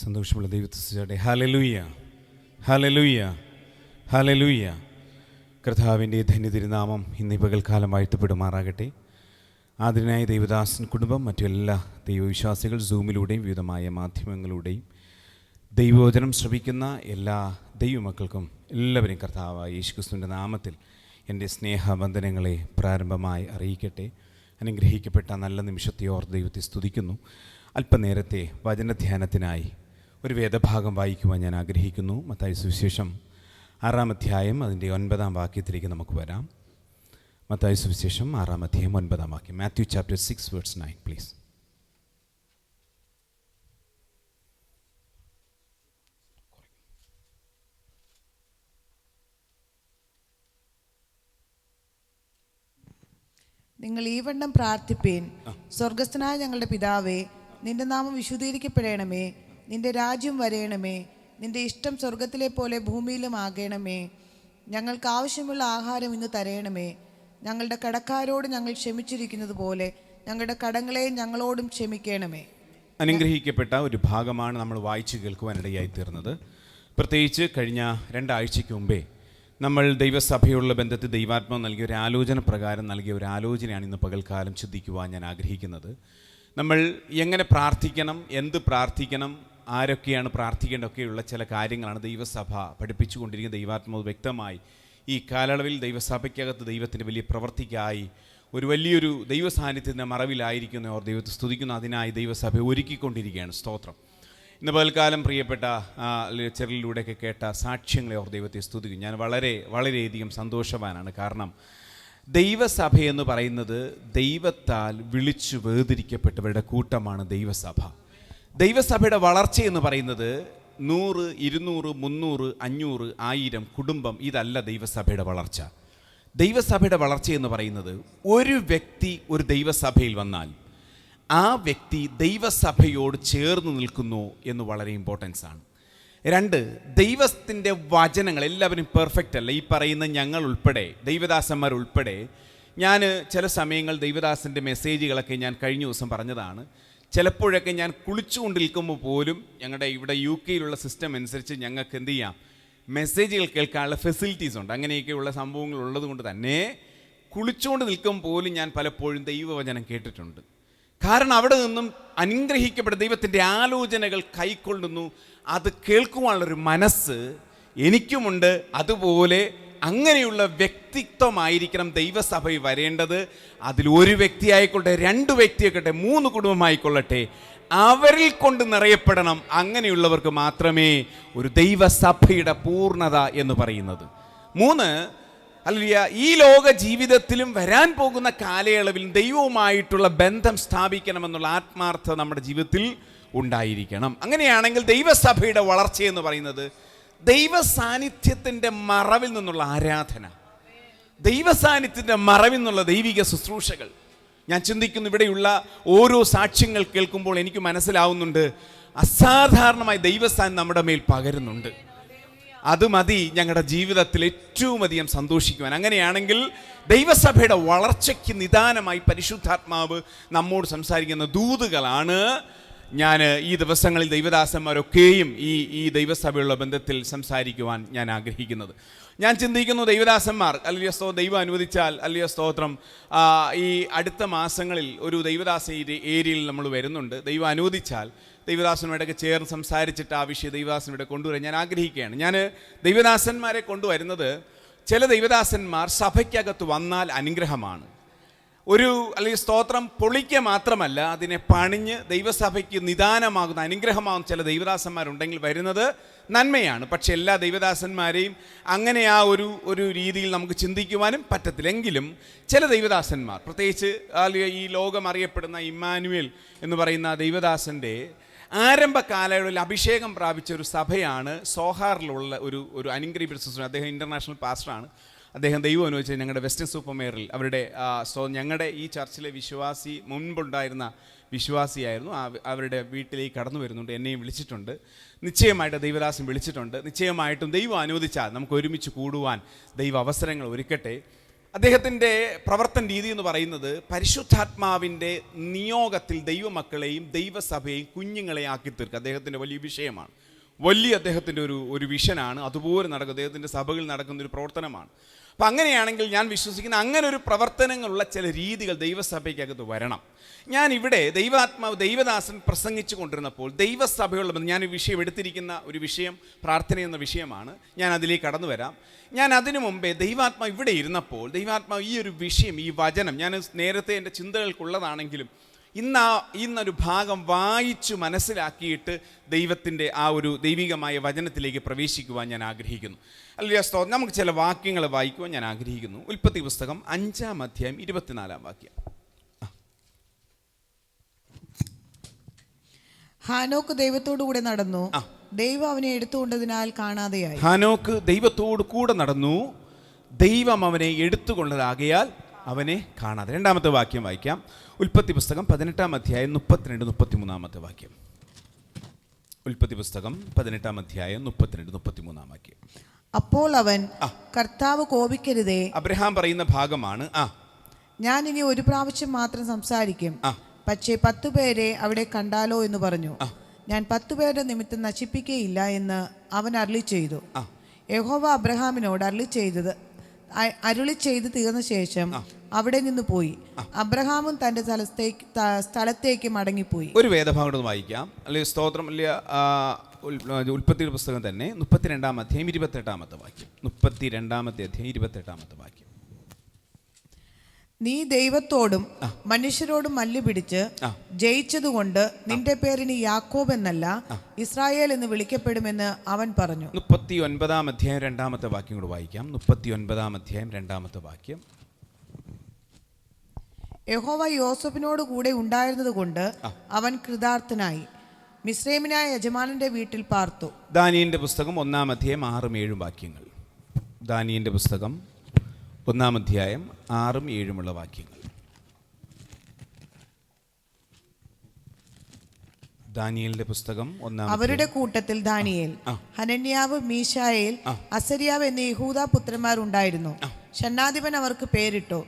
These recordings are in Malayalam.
സന്തോഷമുള്ള ദൈവത്തെ സ്തുതിക്കട്ടെ. ഹല്ലേലൂയ, ഹല്ലേലൂയ, ഹല്ലേലൂയ. കർത്താവിൻ്റെ ധന്യതിരുനാമം ഇന്ന് പകൽക്കാലം വാഴ്ത്തപ്പെടുമാറാകട്ടെ. ആദരനായ ദൈവദാസൻ കുടുംബം, മറ്റെല്ലാ ദൈവവിശ്വാസികൾ സൂമിലൂടെയും വിവിധമായ മാധ്യമങ്ങളിലൂടെയും ദൈവവചനം ശ്രവിക്കുന്ന എല്ലാ ദൈവമക്കൾക്കും എല്ലാവരെയും കർത്താവായ യേശുക്രിസ്തുവിൻ്റെ നാമത്തിൽ എൻ്റെ സ്നേഹവന്ദനങ്ങളെ പ്രാരംഭമായി അറിയിക്കട്ടെ. അനുഗ്രഹിക്കപ്പെട്ട നല്ല നിമിഷത്തെ ഓർത്ത് ദൈവത്തെ സ്തുതിക്കുന്നു. അല്പനേരത്തെ വചനധ്യാനത്തിനായി ഒരു വേദഭാഗം വായിക്കുവാൻ ഞാൻ ആഗ്രഹിക്കുന്നു. മത്തായി സുവിശേഷം 6-ാം അധ്യായം അതിൻ്റെ 9-ാം വാക്യത്തിലേക്ക് നമുക്ക് വരാം. മത്തായി സുവിശേഷം 6-ാം അധ്യായം 9-ാം വാക്യം. Matthew chapter 6 verse 9 please. നിങ്ങൾ ഈ വണ്ണം പ്രാർത്ഥിപ്പീൻ: സ്വർഗസ്ഥനായ ഞങ്ങളുടെ പിതാവേ, നിന്റെ നാമം വിശുദ്ധീകരിക്കപ്പെടണമേ, നിന്റെ രാജ്യം വരയണമേ, നിന്റെ ഇഷ്ടം സ്വർഗത്തിലെ പോലെ ഭൂമിയിലും ആകണമേ. ഞങ്ങൾക്ക് ആവശ്യമുള്ള ആഹാരം ഇന്ന് തരയണമേ. ഞങ്ങളുടെ കടക്കാരോട് ഞങ്ങൾ ക്ഷമിച്ചിരിക്കുന്നത് പോലെ ഞങ്ങളുടെ കടങ്ങളെ ഞങ്ങളോടും ക്ഷമിക്കണമേ. അനുഗ്രഹിക്കപ്പെട്ട ഒരു ഭാഗമാണ് നമ്മൾ വായിച്ചു കേൾക്കുവാനിടയായി തീർന്നത്. പ്രത്യേകിച്ച് കഴിഞ്ഞ 2 ആഴ്ചയ്ക്ക് മുമ്പേ നമ്മൾ ദൈവസഭയുള്ള ബന്ധത്തിൽ ദൈവാത്മാവ് നൽകിയ ഒരു ആലോചന പ്രകാരം നൽകിയ ഒരു ആലോചനയാണ് ഇന്ന് പകൽക്കാലം ചിന്തിക്കുവാൻ ഞാൻ ആഗ്രഹിക്കുന്നത്. നമ്മൾ എങ്ങനെ പ്രാർത്ഥിക്കണം, എന്ത് പ്രാർത്ഥിക്കണം, ആരൊക്കെയാണ് പ്രാർത്ഥിക്കേണ്ടതൊക്കെയുള്ള ചില കാര്യങ്ങളാണ് ദൈവസഭ പഠിപ്പിച്ചുകൊണ്ടിരിക്കുന്ന. ദൈവാത്മാവ് വ്യക്തമായി ഈ കാലയളവിൽ ദൈവസഭയ്ക്കകത്ത് ദൈവത്തിൻ്റെ വലിയ പ്രവൃത്തിക്കായി ഒരു വലിയൊരു ദൈവ സാന്നിധ്യത്തിൻ്റെ മറവിലായിരിക്കുന്നവർ ദൈവത്തെ സ്തുതിക്കുന്നു. അതിനായി ദൈവസഭ ഒരുക്കിക്കൊണ്ടിരിക്കുകയാണ്. സ്തോത്രം. ഇന്ന് പകൽക്കാലം പ്രിയപ്പെട്ട ചെറിലൂടെയൊക്കെ കേട്ട സാക്ഷ്യങ്ങളെ ഓർ ദൈവത്തെ സ്തുതിക്കും. ഞാൻ വളരെയധികം സന്തോഷവാനാണ്. കാരണം ദൈവസഭ എന്ന് പറയുന്നത് ദൈവത്താൽ വിളിച്ചു വേർതിരിക്കപ്പെട്ടവരുടെ കൂട്ടമാണ് ദൈവസഭ. ദൈവസഭയുടെ വളർച്ച എന്ന് പറയുന്നത് 100, 200, 300, 500, 1000 കുടുംബം, ഇതല്ല ദൈവസഭയുടെ വളർച്ച. ദൈവസഭയുടെ വളർച്ച എന്ന് പറയുന്നത് ഒരു വ്യക്തി ഒരു ദൈവസഭയിൽ വന്നാൽ ആ വ്യക്തി ദൈവസഭയോട് ചേർന്ന് നിൽക്കുന്നു എന്ന് വളരെ ഇമ്പോർട്ടൻസ് ആണ്. 2, ദൈവത്തിൻ്റെ വചനങ്ങൾ എല്ലാവരും പെർഫെക്റ്റ് അല്ല. ഈ പറയുന്ന ഞങ്ങൾ ഉൾപ്പെടെ, ദൈവദാസന്മാർ ഉൾപ്പെടെ, ഞാൻ ചില സമയങ്ങൾ ദൈവദാസൻ്റെ മെസ്സേജുകളൊക്കെ ഞാൻ കഴിഞ്ഞ ദിവസം പറഞ്ഞതാണ്. ചിലപ്പോഴൊക്കെ ഞാൻ കുളിച്ചുകൊണ്ട് നിൽക്കുമ്പോൾ പോലും ഞങ്ങളുടെ ഇവിടെ UK സിസ്റ്റം അനുസരിച്ച് ഞങ്ങൾക്ക് എന്ത് ചെയ്യാം, മെസ്സേജുകൾ കേൾക്കാനുള്ള ഫെസിലിറ്റീസ് ഉണ്ട്. അങ്ങനെയൊക്കെയുള്ള സംഭവങ്ങൾ ഉള്ളത് കൊണ്ട് തന്നെ കുളിച്ചുകൊണ്ട് നിൽക്കുമ്പോൾ പോലും ഞാൻ പലപ്പോഴും ദൈവവചനം കേട്ടിട്ടുണ്ട്. കാരണം അവിടെ നിന്നും അനുഗ്രഹിക്കപ്പെട്ട ദൈവത്തിൻ്റെ ആലോചനകൾ കൈക്കൊള്ളുന്നു. അത് കേൾക്കുവാനുള്ളൊരു മനസ്സ് എനിക്കുമുണ്ട്. അതുപോലെ അങ്ങനെയുള്ള വ്യക്തിത്വമായിരിക്കണം ദൈവസഭയിൽ വരേണ്ടത്. അതിൽ ഒരു വ്യക്തി ആയിക്കൊള്ളട്ടെ, 2 വ്യക്തി ആയിക്കൊള്ളട്ടെ, 3 കുടുംബമായിക്കൊള്ളട്ടെ, അവരിൽ കൊണ്ട് നിറയപ്പെടണം. അങ്ങനെയുള്ളവർക്ക് മാത്രമേ ഒരു ദൈവസഭയുടെ പൂർണ്ണത എന്ന് പറയുന്നത്. 3, അല്ലെങ്കിൽ ഈ ലോക ജീവിതത്തിലും വരാൻ പോകുന്ന കാലയളവിൽ ദൈവവുമായിട്ടുള്ള ബന്ധം സ്ഥാപിക്കണമെന്നുള്ള ആത്മാർത്ഥത നമ്മുടെ ജീവിതത്തിൽ ഉണ്ടായിരിക്കണം. അങ്ങനെയാണെങ്കിൽ ദൈവസഭയുടെ വളർച്ചയെന്ന് പറയുന്നത് ദൈവ സാന്നിധ്യത്തിൻ്റെ മറവിൽ നിന്നുള്ള ആരാധന, ദൈവ സാന്നിധ്യത്തിൻ്റെ മറവിൽ നിന്നുള്ള ദൈവിക ശുശ്രൂഷകൾ. ഞാൻ ചിന്തിക്കുന്നു, ഇവിടെയുള്ള ഓരോ സാക്ഷ്യങ്ങൾ കേൾക്കുമ്പോൾ എനിക്ക് മനസ്സിലാവുന്നുണ്ട്, അസാധാരണമായി ദൈവസാന്നിധ്യം നമ്മുടെ മേൽ പകരുന്നുണ്ട്. അത് മതി ഞങ്ങളുടെ ജീവിതത്തിൽ ഏറ്റവും അധികം സന്തോഷിക്കുവാൻ. അങ്ങനെയാണെങ്കിൽ ദൈവസഭയുടെ വളർച്ചയ്ക്ക് നിദാനമായി പരിശുദ്ധാത്മാവ് നമ്മോട് സംസാരിക്കുന്ന ദൂതുകളാണ് ഞാൻ ഈ ദിവസങ്ങളിൽ ദൈവദാസന്മാരൊക്കെയും ഈ ദൈവസഭയുള്ള ബന്ധത്തിൽ സംസാരിക്കുവാൻ ഞാൻ ആഗ്രഹിക്കുന്നത്. ഞാൻ ചിന്തിക്കുന്നു, ദൈവദാസന്മാർ അല്ലെങ്കിൽ ദൈവം അനുവദിച്ചാൽ അല്ലെങ്കിൽ സ്തോത്രം ഈ അടുത്ത മാസങ്ങളിൽ ഒരു ദൈവദാസ ഏരിയയിൽ നമ്മൾ വരുന്നുണ്ട്. ദൈവം അനുവദിച്ചാൽ ദൈവദാസനുമായിട്ടൊക്കെ ചേർന്ന് സംസാരിച്ചിട്ട് ആ വിഷയം ദൈവദാസനുമായിട്ട് കൊണ്ടുവരാൻ ഞാൻ ആഗ്രഹിക്കുകയാണ്. ഞാൻ ദൈവദാസന്മാരെ കൊണ്ടുവരുന്നത്, ചില ദൈവദാസന്മാർ സഭയ്ക്കകത്ത് വന്നാൽ അനുഗ്രഹമാണ്. അല്ലെങ്കിൽ സ്തോത്രം പൊളിക്കുക മാത്രമല്ല, അതിനെ പണിഞ്ഞ് ദൈവസഭയ്ക്ക് നിദാനമാകുന്ന അനുഗ്രഹമാകുന്ന ചില ദൈവദാസന്മാരുണ്ടെങ്കിൽ വരുന്നത് നന്മയാണ്. പക്ഷെ എല്ലാ ദൈവദാസന്മാരെയും അങ്ങനെ ഒരു രീതിയിൽ നമുക്ക് ചിന്തിക്കുവാനും പറ്റത്തില്ലെങ്കിലും ചില ദൈവദാസന്മാർ, പ്രത്യേകിച്ച് ഈ ലോകം അറിയപ്പെടുന്ന ഇമ്മാനുവേൽ എന്ന് പറയുന്ന ദൈവദാസൻ്റെ ആരംഭ കാലയളവിൽ അഭിഷേകം പ്രാപിച്ച ഒരു സഭയാണ് സോഹാറിലുള്ള ഒരു അനുഗ്രഹിച്ച ശുശ്രൂഷ. അദ്ദേഹം ഇൻ്റർനാഷണൽ പാസ്റ്ററാണ്. അദ്ദേഹം ദൈവം അനുവദിച്ച ഞങ്ങളുടെ വെസ്റ്റേൺ സൂപ്പർമേറിൽ അവരുടെ ഞങ്ങളുടെ ഈ ചർച്ചിലെ വിശ്വാസി, മുൻപുണ്ടായിരുന്ന വിശ്വാസിയായിരുന്നു. അവരുടെ വീട്ടിലേക്ക് കടന്നു വരുന്നുണ്ട്. എന്നെയും വിളിച്ചിട്ടുണ്ട്. നിശ്ചയമായിട്ട് ദൈവദാസൻ വിളിച്ചിട്ടുണ്ട്. നിശ്ചയമായിട്ടും ദൈവം അനുവദിച്ചാൽ നമുക്ക് ഒരുമിച്ച് കൂടുവാൻ ദൈവ അവസരങ്ങൾ ഒരുക്കട്ടെ. അദ്ദേഹത്തിൻ്റെ പ്രവർത്തന രീതി എന്ന് പറയുന്നത് പരിശുദ്ധാത്മാവിൻ്റെ നിയോഗത്തിൽ ദൈവമക്കളെയും ദൈവസഭയെയും കുഞ്ഞുങ്ങളെയും ആക്കി തീർക്കുക അദ്ദേഹത്തിൻ്റെ വലിയ വിഷയമാണ്. അദ്ദേഹത്തിൻ്റെ ഒരു വിഷനാണ്. അതുപോലെ നടക്കും അദ്ദേഹത്തിൻ്റെ സഭകളിൽ നടക്കുന്നൊരു പ്രവർത്തനമാണ്. അപ്പം അങ്ങനെയാണെങ്കിൽ ഞാൻ വിശ്വസിക്കുന്ന അങ്ങനെ ഒരു പ്രവർത്തനങ്ങളുള്ള ചില രീതികൾ ദൈവസഭയ്ക്കകത്ത് വരണം. ഞാനിവിടെ ദൈവദാസൻ പ്രസംഗിച്ചു കൊണ്ടിരുന്നപ്പോൾ ദൈവസഭയുള്ള ഞാൻ ഈ വിഷയം എടുത്തിരിക്കുന്ന ഒരു വിഷയം പ്രാർത്ഥന എന്ന വിഷയമാണ്. ഞാൻ അതിലേക്ക് കടന്നു വരാം. ഞാൻ അതിനു മുമ്പേ ദൈവാത്മാവ് ഇവിടെ ഇരുന്നപ്പോൾ ദൈവാത്മാവ് ഈ ഒരു വിഷയം, ഈ വചനം ഞാൻ നേരത്തെ എൻ്റെ ചിന്തകൾക്കുള്ളതാണെങ്കിലും ഇന്നൊരു ഭാഗം വായിച്ചു മനസ്സിലാക്കിയിട്ട് ദൈവത്തിൻ്റെ ആ ഒരു ദൈവികമായ വചനത്തിലേക്ക് പ്രവേശിക്കുവാൻ ഞാൻ ആഗ്രഹിക്കുന്നു. അല്ലെങ്കിൽ നമുക്ക് ചില വാക്യങ്ങൾ വായിക്കുവാൻ ഞാൻ ആഗ്രഹിക്കുന്നു. ഉൽപ്പത്തി പുസ്തകം 5-ാം അധ്യായം 24-ാം വാക്യം. ഹാനോക്ക് ദൈവത്തോടു കൂടെ നടന്നു, ദൈവം അവനെ എടുത്തുകൊണ്ടതിനാൽ കാണാതെയായി. ഹാനോക്ക് ദൈവത്തോടു കൂടെ നടന്നു, ദൈവം അവനെ എടുത്തുകൊണ്ടതാകയാൽ അവനെ കാണാതെ. 2-ാമത്തെ വാക്യം വായിക്കാം. ഉൽപ്പത്തി പുസ്തകം 18-ാം അധ്യായം 32-33 വാക്യം. ഉൽപ്പത്തി പുസ്തകം 18-ാം അധ്യായം 32-33 വാക്യം. അപ്പോൾ അവൻ, കർത്താവ് കോപിക്കരുതേ. അബ്രഹാം പറയുന്ന ഭാഗമാണ്. ഞാൻ ഇനി ഒരു പ്രാവശ്യം മാത്രം സംസാരിക്കും, പക്ഷേ 10 പേരെ അവിടെ കണ്ടാലോ എന്ന് പറഞ്ഞു. ഞാൻ 10 പേരുടെ നിമിത്തം നശിപ്പിക്കുകയില്ല എന്ന് അവൻ അരുളി ചെയ്തു. യഹോവ അബ്രഹാമിനോട് അരുളി ചെയ്ത് തീർന്ന ശേഷം അവിടെ നിന്ന് പോയി. അബ്രഹാമും തന്റെ സ്ഥലത്തേക്ക് മടങ്ങിപ്പോയി. ഒരു വേദഭാഗം വായിക്കാം. അല്ലെങ്കിൽ സ്തോത്രം. ഉൽപ്പത്തി പുസ്തകം തന്നെ 32-ാം അധ്യായം 28-ാമത്തെ വാക്യം. 32-ാമത്തെ അധ്യായം 28-ാമത്തെ വാക്യം. നീ ദൈവത്തോടും മനുഷ്യരോടും മല്ല് പിടിച്ച് ജയിച്ചതുകൊണ്ട് നിന്റെ പേരിന് യാക്കോബ് എന്നല്ല ഇസ്രായേൽ എന്ന് വിളിക്കപ്പെടുമെന്ന് അവൻ പറഞ്ഞു. 39-ാം അധ്യായം 2-ാമത്തെ വാക്യം കൂടെ വായിക്കാം. 39-ാം അധ്യായം 2-ാമത്തെ വാക്യം. യഹോവ യോസഫിനോട് കൂടെ ഉണ്ടായിരുന്നത് കൊണ്ട് അവൻ കൃതാർത്ഥനായി മിസ്രൈമിനായ യജമാനന്റെ വീട്ടിൽ പാർത്തു. ദാനിയേലിന്റെ പുസ്തകം 1-ാം അധ്യായം 6-7 വാക്യങ്ങൾ. ദാനിയേലിന്റെ പുസ്തകം 1-ാം അധ്യായം 6-7 വാക്യങ്ങൾ. ദാനിയേലിന്റെ പുസ്തകം 1-ാം. അവരുടെ കൂട്ടത്തിൽ ദാനിയേൽ, ഹനന്യാവ്, മീശായേൽ, അസര്യാവ് എന്നീ യഹൂദാ പുത്രന്മാർ ഉണ്ടായിരുന്നു. ഷണ്ഡാധിപൻ അവർക്ക് പേരിട്ടു.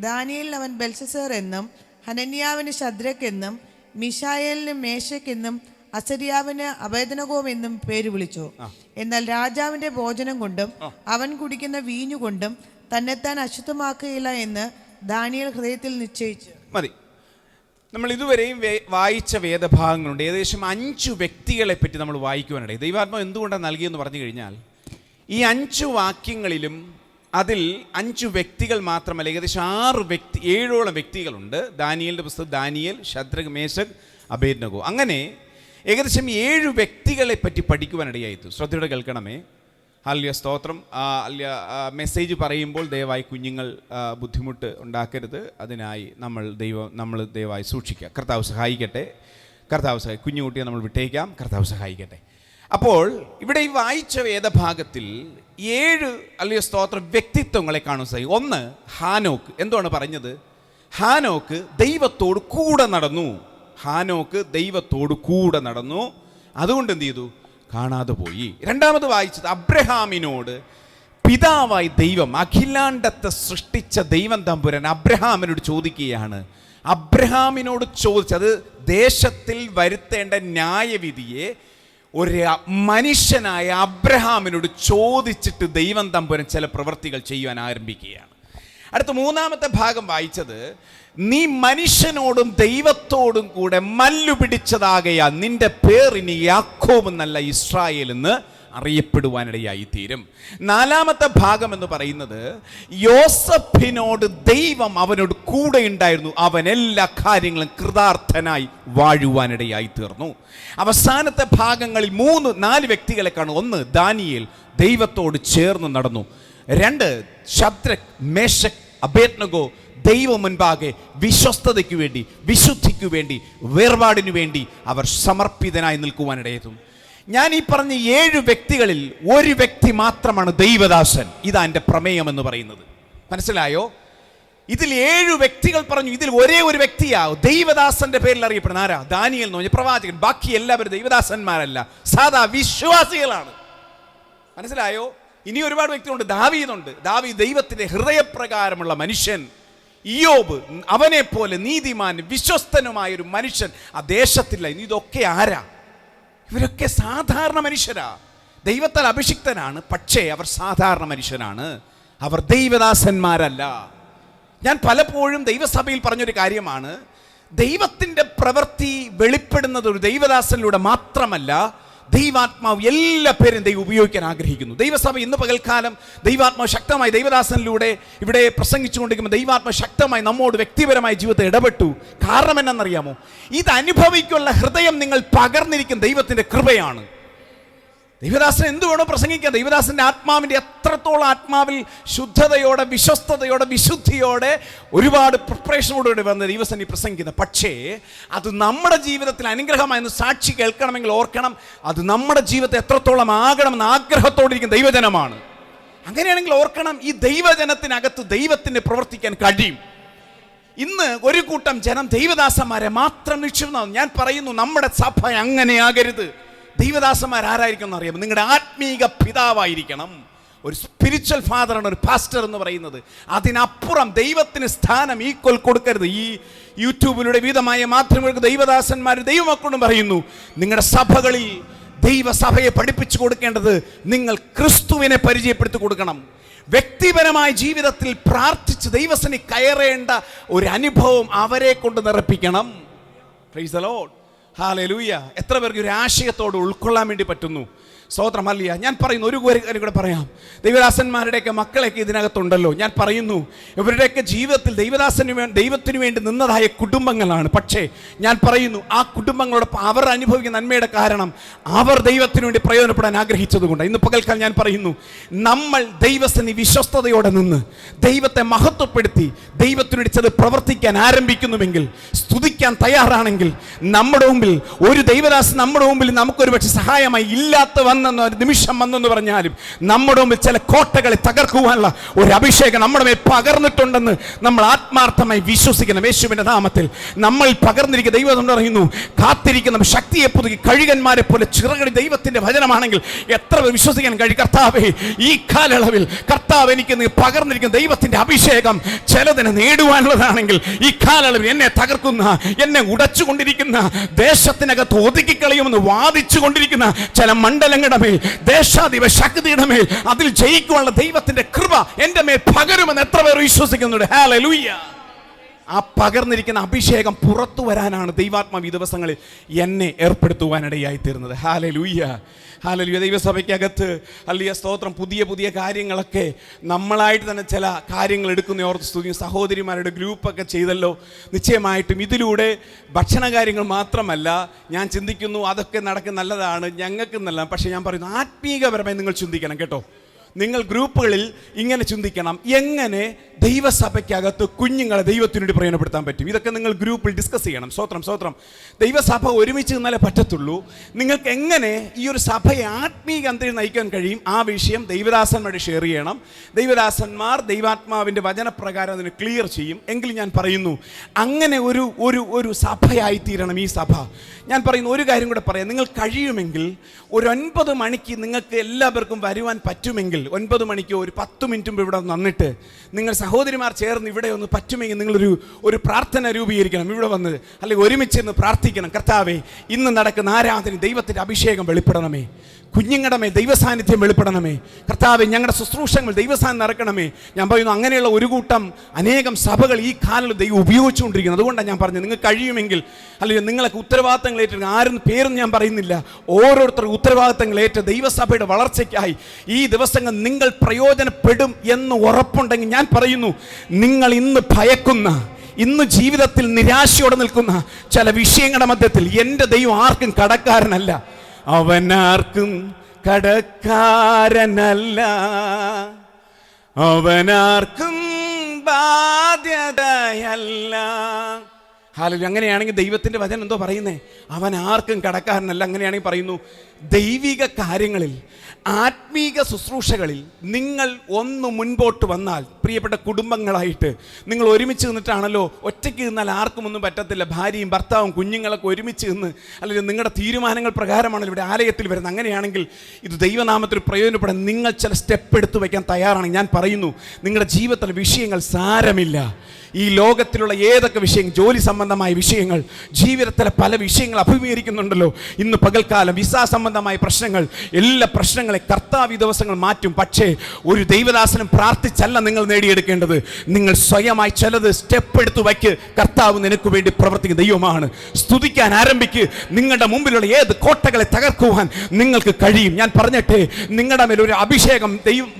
ദാനിയേലിന് അവൻ ബെൽശസ്സർ എന്നും, ഹനന്യാവിന് ശദ്രക് എന്നും, മീശായേലിന് മേശക് എന്നും, അസര്യാവിന് അബേദ്നെഗോ എന്നും പേര് വിളിച്ചു. എന്നാൽ രാജാവിന്റെ ഭോജനം കൊണ്ടും അവൻ കുടിക്കുന്ന വീഞ്ഞുകൊണ്ടും തന്നെത്താൻ അശുദ്ധമാക്കുകയില്ല എന്ന് ദാനിയേൽ ഹൃദയത്തിൽ നിശ്ചയിച്ചു. മതി. നമ്മൾ ഇതുവരെയും വായിച്ച വേദഭാഗങ്ങളുണ്ട്. ഏകദേശം 5 വ്യക്തികളെ പറ്റി നമ്മൾ വായിക്കുവാനിടയിൽ. ദൈവാത്മാവ് എന്തുകൊണ്ടാണ് നൽകിയെന്ന് പറഞ്ഞു കഴിഞ്ഞാൽ ഈ 5 വാക്യങ്ങളിലും അതിൽ 5 വ്യക്തികൾ മാത്രമല്ല, ഏകദേശം 7ഓളം വ്യക്തികളുണ്ട്. ദാനിയേലിന്റെ പുസ്തകം ദാനിയേൽ, ശദ്രക്, മേശക്, അബേദ്നെഗോ, അങ്ങനെ ഏകദേശം 7 വ്യക്തികളെ പറ്റി പഠിക്കുവാനിടയായിത്തു. ശ്രദ്ധയോടെ കേൾക്കണമേ. ഹല്ലേലൂയ, സ്തോത്രം. മെസ്സേജ് പറയുമ്പോൾ ദയവായി കുഞ്ഞുങ്ങൾ ബുദ്ധിമുട്ട് ഉണ്ടാക്കരുത്. അതിനായി നമ്മൾ ദയവായി സൂക്ഷിക്കുക. കർത്താവ് സഹായിക്കട്ടെ. കുഞ്ഞുകുട്ടിയെ നമ്മൾ വിട്ടേക്കാം. കർത്താവ് സഹായിക്കട്ടെ. അപ്പോൾ ഇവിടെ ഈ വായിച്ച വേദഭാഗത്തിൽ 7 സ്തോത്രം വ്യക്തിത്വങ്ങളെ കാണുവാൻ സാധിക്കും. 1, ഹാനോക്ക്. എന്താണ് പറഞ്ഞത്? ഹാനോക്ക് ദൈവത്തോട് കൂടെ നടന്നു. അതുകൊണ്ട് എന്ത് ചെയ്തു? കാണാതെ പോയി. 2ാമത് വായിച്ചത് അബ്രഹാമിനോട് പിതാവായി ദൈവം, അഖിലാണ്ടത്തെ സൃഷ്ടിച്ച ദൈവം തമ്പുരാൻ അബ്രഹാമിനോട് ചോദിക്കുകയാണ്. അബ്രഹാമിനോട് ചോദിച്ചത് ദേശത്തിൽ വരുത്തേണ്ട ന്യായവിധിയെ ഒരു മനുഷ്യനായ അബ്രഹാമിനോട് ചോദിച്ചിട്ട് ദൈവം തമ്പുരാൻ ചില പ്രവൃത്തികൾ ചെയ്യുവാൻ ആരംഭിക്കുകയാണ്. അടുത്ത 3ാമത്തെ ഭാഗം വായിച്ചത്, നീ മനുഷ്യനോടും ദൈവത്തോടും കൂടെ മല്ലു പിടിച്ചതാകയാൽ നിന്റെ പേരിനി യാക്കോബ് എന്നല്ല ഇസ്രായേൽ എന്ന് അറിയപ്പെടുവാനിടയായി തീരും. 4ാമത്തെ ഭാഗം എന്ന് പറയുന്നത്, യോസഫിനോട് ദൈവം അവനോട് കൂടെ ഉണ്ടായിരുന്നു, അവൻ എല്ലാ കാര്യങ്ങളും കൃതാർത്ഥനായി വാഴുവാനിടയായി തീർന്നു. അവസാനത്തെ ഭാഗങ്ങളിൽ 4 വ്യക്തികളെ കാണും. 1, ദാനിയേൽ ദൈവത്തോട് ചേർന്ന് നടന്നു. 2, ശദ്രക്, മേശക്, അബേദ്നെഗോ ദൈവം മുൻപാകെ വിശ്വസ്തതയ്ക്ക് വേണ്ടി, വിശുദ്ധിക്ക് വേണ്ടി, വേർപാടിനു വേണ്ടി അവർ സമർപ്പിതനായി നിൽക്കുവാനിടയായിരുന്നു. ഞാൻ ഈ പറഞ്ഞ 7 വ്യക്തികളിൽ ഒരു വ്യക്തി മാത്രമാണ് ദൈവദാസൻ. ഇതാ എൻ്റെ പ്രമേയം എന്ന് പറയുന്നത്. മനസ്സിലായോ? ഇതിൽ 7 വ്യക്തികൾ പറഞ്ഞു. ഇതിൽ ഒരേ ഒരു വ്യക്തിയാ ദൈവദാസന്റെ പേരിൽ അറിയപ്പെടുന്ന. ആരാ? ദാനിയേൽ എന്ന് പറഞ്ഞ പ്രവാചകൻ. ബാക്കി എല്ലാവരും ദൈവദാസന്മാരല്ല, സാധാ വിശ്വാസികളാണ്. മനസ്സിലായോ? ഇനി ഒരുപാട് വ്യക്തികളുണ്ട്. ദാവീദുണ്ട്. ദാവീദ് ദൈവത്തിൻ്റെ ഹൃദയപ്രകാരമുള്ള മനുഷ്യൻ. ഇയ്യോബ് അവനെ പോലെ നീതിമാൻ വിശ്വസ്തനുമായൊരു മനുഷ്യൻ ആ ദേശത്തില്ല. ഇനി ഇതൊക്കെ ആരാ? ഇവരൊക്കെ സാധാരണ മനുഷ്യരാ. ദൈവത്താൽ അഭിഷിക്തനാണ്, പക്ഷേ അവർ സാധാരണ മനുഷ്യരാണ്. അവർ ദൈവദാസന്മാരല്ല. ഞാൻ പലപ്പോഴും ദൈവസഭയിൽ പറഞ്ഞൊരു കാര്യമാണ്, ദൈവത്തിൻ്റെ പ്രവൃത്തി വെളിപ്പെടുന്നത് ഒരു ദൈവദാസനിലൂടെ മാത്രമല്ല, ദൈവാത്മാവ് എല്ലാ പേരും ദൈവം ഉപയോഗിക്കാൻ ആഗ്രഹിക്കുന്നു. ദൈവസഭ ഇന്ന് പകൽക്കാലം ദൈവാത്മാവ് ശക്തമായി ദൈവദാസനിലൂടെ ഇവിടെ പ്രസംഗിച്ചുകൊണ്ടിരിക്കുമ്പോൾ ദൈവാത്മാവ് ശക്തമായി നമ്മോട് വ്യക്തിപരമായ ജീവിതത്തെ ഇടപെട്ടു. കാരണം എന്നറിയാമോ? ഇത് അനുഭവിക്കുള്ള ഹൃദയം നിങ്ങൾ പകർന്നിരിക്കുന്ന ദൈവത്തിൻ്റെ കൃപയാണ്. ദൈവദാസൻ എന്ത് വേണോ പ്രസംഗിക്കാം. ദൈവദാസന്റെ ആത്മാവിൻ്റെ എത്രത്തോളം ആത്മാവിൽ ശുദ്ധതയോടെ, വിശ്വസ്തയോടെ, വിശുദ്ധിയോടെ, ഒരുപാട് പ്രിപ്പറേഷനോടുകൂടി വന്ന് ദൈവസന്നിധി പ്രസംഗിക്കുന്നത്. പക്ഷേ അത് നമ്മുടെ ജീവിതത്തിൽ അനുഗ്രഹമായെന്ന് സാക്ഷി കേൾക്കണമെങ്കിൽ ഓർക്കണം, അത് നമ്മുടെ ജീവിതത്തെ എത്രത്തോളം ആകണമെന്ന് ആഗ്രഹത്തോടിരിക്കുന്ന ദൈവജനമാണ്. അങ്ങനെയാണെങ്കിൽ ഓർക്കണം, ഈ ദൈവജനത്തിനകത്ത് ദൈവത്തിന് പ്രവർത്തിക്കാൻ കഴിയും. ഇന്ന് ഒരു കൂട്ടം ജനം ദൈവദാസന്മാരെ മാത്രം നിശ്ചയിക്കുന്നു. ഞാൻ പറയുന്നു, നമ്മുടെ സഭ അങ്ങനെയാകരുത്. ദൈവദാസന്മാർ ആരായിരിക്കും എന്നറിയാമോ? നിങ്ങളുടെ ആത്മീക പിതാവായിരിക്കണം. ഒരു സ്പിരിച്വൽ ഫാദറാണ് ഒരു പാസ്റ്റർ എന്ന് പറയുന്നത്. അതിനപ്പുറം ദൈവത്തിന് സ്ഥാനം ഈക്വൽ കൊടുക്കരുത്. ഈ യൂട്യൂബിലൂടെ വിവിധമായ മാധ്യമങ്ങൾക്ക് ദൈവദാസന്മാർ ദൈവമക്കളും പറയുന്നു, നിങ്ങളുടെ സഭകളിൽ ദൈവസഭയെ പഠിപ്പിച്ചു കൊടുക്കേണ്ടത് നിങ്ങൾ ക്രിസ്തുവിനെ പരിചയപ്പെടുത്തി കൊടുക്കണം. വ്യക്തിപരമായ ജീവിതത്തിൽ പ്രാർത്ഥിച്ച് ദൈവസന്നിധി കയറേണ്ട ഒരു അനുഭവം അവരെ കൊണ്ട് നിറപ്പിക്കണം. Praise the Lord. ഹല്ലേലൂയ. എത്ര പേർക്ക് ഒരു ആശയത്തോട് ഉൾക്കൊള്ളാൻ വേണ്ടി പറ്റുന്നു? സ്തോത്രം. ഹല്ലേലൂയ. ഞാൻ പറയുന്നു, ഒരു കാര്യം കൂടെ പറയാം. ദൈവദാസന്മാരുടെയൊക്കെ മക്കളൊക്കെ ഇതിനകത്തുണ്ടല്ലോ. ഞാൻ പറയുന്നു, ഇവരുടെയൊക്കെ ജീവിതത്തിൽ ദൈവത്തിന് വേണ്ടി നിന്നതായ കുടുംബങ്ങളാണ്. പക്ഷേ ഞാൻ പറയുന്നു, ആ കുടുംബങ്ങളോടൊപ്പം അവർ അനുഭവിക്കുന്ന നന്മയുടെ കാരണം അവർ ദൈവത്തിന് വേണ്ടി പ്രയോജനപ്പെടാൻ ആഗ്രഹിച്ചതുകൊണ്ട് ഇന്ന് പകൽക്കാലം ഞാൻ പറയുന്നു, നമ്മൾ ദൈവസന്നിധി വിശ്വസ്തയോടെ നിന്ന് ദൈവത്തെ മഹത്വപ്പെടുത്തി ദൈവത്തിന് വേണ്ടി ചെന്ന് പ്രവർത്തിക്കാൻ ആരംഭിക്കുന്നുവെങ്കിൽ, സ്തുതിക്കാൻ തയ്യാറാണെങ്കിൽ, നമ്മുടെ മുമ്പിൽ ഒരു ദൈവദാസൻ നമ്മുടെ മുമ്പിൽ നമുക്കൊരു പക്ഷേ സഹായമായി ഇല്ലാത്ത ഒരു നിമിഷം വന്നെന്ന് പറഞ്ഞാലും നമ്മുടെ മുമ്പിൽ ചില കോട്ടകളെ തകർക്കുവാനുള്ള ഒരു അഭിഷേകം നമ്മുടെ മേൽ പകർന്നിട്ടുണ്ടെന്ന് നമ്മൾ ആത്മാർത്ഥമായി വിശ്വസിക്കണം. യേശുവിന്റെ നാമത്തിൽ നമ്മൾ പകർന്നിരിക്കുന്ന ദൈവം പറയുന്നു, കാത്തിരിക്കുന്ന ശക്തിയെ പുതുക്കി കഴുകന്മാരെ പോലെ ചിറകടി. ദൈവത്തിന്റെ വചനമാണെങ്കിൽ എത്ര വിശ്വസിക്കാൻ കഴിയും? കർത്താവേ, ഈ കാലയളവിൽ കർത്താവ് എനിക്ക് പകർന്നിരിക്കുന്ന ദൈവത്തിന്റെ അഭിഷേകം ചിലതിനെ നേടുവാനുള്ളതാണെങ്കിൽ, ഈ കാലയളവിൽ എന്നെ തകർക്കുന്ന, എന്നെ ഉടച്ചുകൊണ്ടിരിക്കുന്ന, ദേശത്തിനകത്ത് ഒതുക്കിക്കളയുമെന്ന് വാദിച്ചു കൊണ്ടിരിക്കുന്ന ചില മണ്ഡലങ്ങളുടെ മേൽ, ദേശാധിപ ശക്തിയുടെ മേൽ, അതിൽ ജയിക്കുവാനുള്ള ദൈവത്തിന്റെ കൃപ എന്റെ മേൽ പകരുമെന്ന് എത്ര പേർ വിശ്വസിക്കുന്നുണ്ട്? ഹല്ലേലൂയ. ആ പകർന്നിരിക്കുന്ന അഭിഷേകം പുറത്തു വരാനാണ് ദൈവാത്മാവ് ഈ ദിവസങ്ങളിൽ എന്നെ ഏർപ്പെടുത്തുവാനിടയായി തീർന്നത്. ഹല്ലേലൂയ. ഹല്ലേലൂയ. ദൈവസഭയ്ക്കകത്ത് അല്ലിയ സ്തോത്രം, പുതിയ പുതിയ കാര്യങ്ങളൊക്കെ നമ്മളായിട്ട് തന്നെ ചില കാര്യങ്ങൾ എടുക്കുന്ന ഓർത്ത് സ്തുതി. സഹോദരിമാരുടെ ഗ്രൂപ്പൊക്കെ ചെയ്തല്ലോ. നിശ്ചയമായിട്ടും ഇതിലൂടെ ഭക്ഷണ കാര്യങ്ങൾ മാത്രമല്ല, ഞാൻ ചിന്തിക്കുന്നു അതൊക്കെ നടക്കുന്ന നല്ലതാണ്, ഞങ്ങൾക്ക് നല്ല. പക്ഷേ ഞാൻ പറയുന്നു, ആത്മീകപരമായി നിങ്ങൾ ചിന്തിക്കണം കേട്ടോ. നിങ്ങൾ ഗ്രൂപ്പുകളിൽ ഇങ്ങനെ ചിന്തിക്കണം, എങ്ങനെ ദൈവസഭയ്ക്കകത്ത് കുഞ്ഞുങ്ങളെ ദൈവത്തിനു വേണ്ടി പ്രയോജനപ്പെടുത്താൻ പറ്റും. ഇതൊക്കെ നിങ്ങൾ ഗ്രൂപ്പിൽ ഡിസ്കസ് ചെയ്യണം. സ്വത്രം. ദൈവസഭ ഒരുമിച്ച് നിന്നാലേ പറ്റത്തുള്ളൂ. നിങ്ങൾക്ക് എങ്ങനെ ഈ ഒരു സഭയെ ആത്മീക അന്തരീക്ഷം നയിക്കാൻ കഴിയും, ആ വിഷയം ദൈവദാസന്മാരോട് ഷെയർ ചെയ്യണം. ദൈവദാസന്മാർ ദൈവാത്മാവിൻ്റെ വചനപ്രകാരം അതിന് ക്ലിയർ ചെയ്യും. എങ്കിലും ഞാൻ പറയുന്നു, അങ്ങനെ ഒരു സഭയായി തീരണം ഈ സഭ. ഞാൻ പറയുന്നു, ഒരു കാര്യം കൂടെ പറയാം. നിങ്ങൾ കഴിയുമെങ്കിൽ ഒരു 9 മണിക്ക് നിങ്ങൾക്ക് എല്ലാവർക്കും വരുവാൻ പറ്റുമെങ്കിൽ, 9 മണിക്കോ ഒരു 10 മിനിറ്റും ഇവിടെ വന്നിട്ട് നിങ്ങൾ സഹോദരിമാർ ചേർന്ന് ഇവിടെ ഒന്ന് പറ്റുമെങ്കിൽ നിങ്ങളൊരു പ്രാർത്ഥന രൂപീകരിക്കണം. ഇവിടെ വന്ന് അല്ലെങ്കിൽ ഒരുമിച്ച് നിന്ന് പ്രാർത്ഥിക്കണം. കർത്താവേ, ഇന്ന് നടക്കുന്ന ആരാധന ദൈവത്തിൻ്റെ അഭിഷേകം വെളിപ്പെടണമേ, കുഞ്ഞുങ്ങളുടെ മേൽ ദൈവസാന്നിധ്യം വെളിപ്പെടണമേ. കർത്താവേ, ഞങ്ങളുടെ ശുശ്രൂഷകൾ ദൈവസാന്നിധ്യം നടക്കണമേ. ഞാൻ പറയുന്നു, അങ്ങനെയുള്ള ഒരു കൂട്ടം അനേകം സഭകൾ ഈ കാലത്ത് ദൈവം ഉപയോഗിച്ചുകൊണ്ടിരിക്കുന്നത്. അതുകൊണ്ടാണ് ഞാൻ പറഞ്ഞത്, നിങ്ങൾക്ക് കഴിയുമെങ്കിൽ, അല്ലെങ്കിൽ നിങ്ങളൊക്കെ ഉത്തരവാദിത്തങ്ങൾ ഏറ്റെടുക്കുക. ആരും പേരൊന്നും ഞാൻ പറയുന്നില്ല, ഓരോരുത്തർക്കും ഉത്തരവാദിത്തങ്ങൾ ഏറ്റ ദൈവസഭയുടെ വളർച്ചയ്ക്കായി ഈ ദിവസങ്ങൾ നിങ്ങൾ പ്രയോജനപ്പെടും എന്ന് ഉറപ്പുണ്ടെങ്കിൽ ഞാൻ പറയുന്നു, നിങ്ങൾ ഇന്ന് ഭയക്കുന്ന, ഇന്ന് ജീവിതത്തിൽ നിരാശയോടെ നിൽക്കുന്ന ചില വിഷയങ്ങളുടെ മധ്യത്തിൽ എൻ്റെ ദൈവം ആർക്കും കടക്കാരനല്ല. അവനാർക്കും കടക്കാരനല്ല, അവനാർക്കും ബാധ്യതയല്ല. ഹല്ലേലൂയ. അങ്ങനെയാണെങ്കിൽ ദൈവത്തിൻ്റെ വചനം എന്തോ പറയുന്നേ? അവൻ ആർക്കും കടക്കാരനല്ല. അങ്ങനെയാണെങ്കിൽ പറയുന്നു, ദൈവിക കാര്യങ്ങളിൽ, ആത്മീക ശുശ്രൂഷകളിൽ നിങ്ങൾ ഒന്ന് മുൻപോട്ട് വന്നാൽ, പ്രിയപ്പെട്ട കുടുംബങ്ങളായിട്ട് നിങ്ങൾ ഒരുമിച്ച് നിന്നിട്ടാണല്ലോ, ഒറ്റയ്ക്ക് നിന്നാൽ ആർക്കും ഒന്നും പറ്റത്തില്ല. ഭാര്യയും ഭർത്താവും കുഞ്ഞുങ്ങളൊക്കെ ഒരുമിച്ച് നിന്ന്, അല്ലെങ്കിൽ നിങ്ങളുടെ തീരുമാനങ്ങൾ പ്രകാരമാണല്ലോ ഇവിടെ ആലയത്തിൽ വരുന്നത്. അങ്ങനെയാണെങ്കിൽ ഇത് ദൈവനാമത്തിൽ പ്രയോജനപ്പെടാൻ നിങ്ങൾ ചില സ്റ്റെപ്പ് എടുത്തു വയ്ക്കാൻ തയ്യാറാണെങ്കിൽ ഞാൻ പറയുന്നു, നിങ്ങളുടെ ജീവിതത്തിലെ വിഷയങ്ങൾ സാരമില്ല. ഈ ലോകത്തിലുള്ള ഏതൊക്കെ വിഷയങ്ങൾ, ജോലി സംബന്ധമായ വിഷയങ്ങൾ, ജീവിതത്തിലെ പല വിഷയങ്ങൾ അഭിമുഖീകരിക്കുന്നുണ്ടല്ലോ, ഇന്ന് പകൽക്കാലം വിസ സംബന്ധമായ പ്രശ്നങ്ങൾ, എല്ലാ പ്രശ്നങ്ങളെ കർത്താവ് ഈ ദിവസങ്ങൾ മാറ്റും. പക്ഷേ ഒരു ദൈവദാസനും പ്രാർത്ഥിച്ചല്ല നിങ്ങൾ നേടിയെടുക്കേണ്ടത്. നിങ്ങൾ സ്വയമായി ചിലത് സ്റ്റെപ്പ് എടുത്തു വയ്ക്ക്. കർത്താവ് നിനക്ക് വേണ്ടി പ്രവർത്തിക്കുന്ന ദൈവമാണ്. സ്തുതിക്കാൻ ആരംഭിക്ക്. നിങ്ങളുടെ മുമ്പിലുള്ള ഏത് കോട്ടകളെ തകർക്കുവാൻ നിങ്ങൾക്ക് കഴിയും. ഞാൻ പറഞ്ഞിട്ടെ, നിങ്ങളുടെ മേൽ ഒരു അഭിഷേകം ദൈവം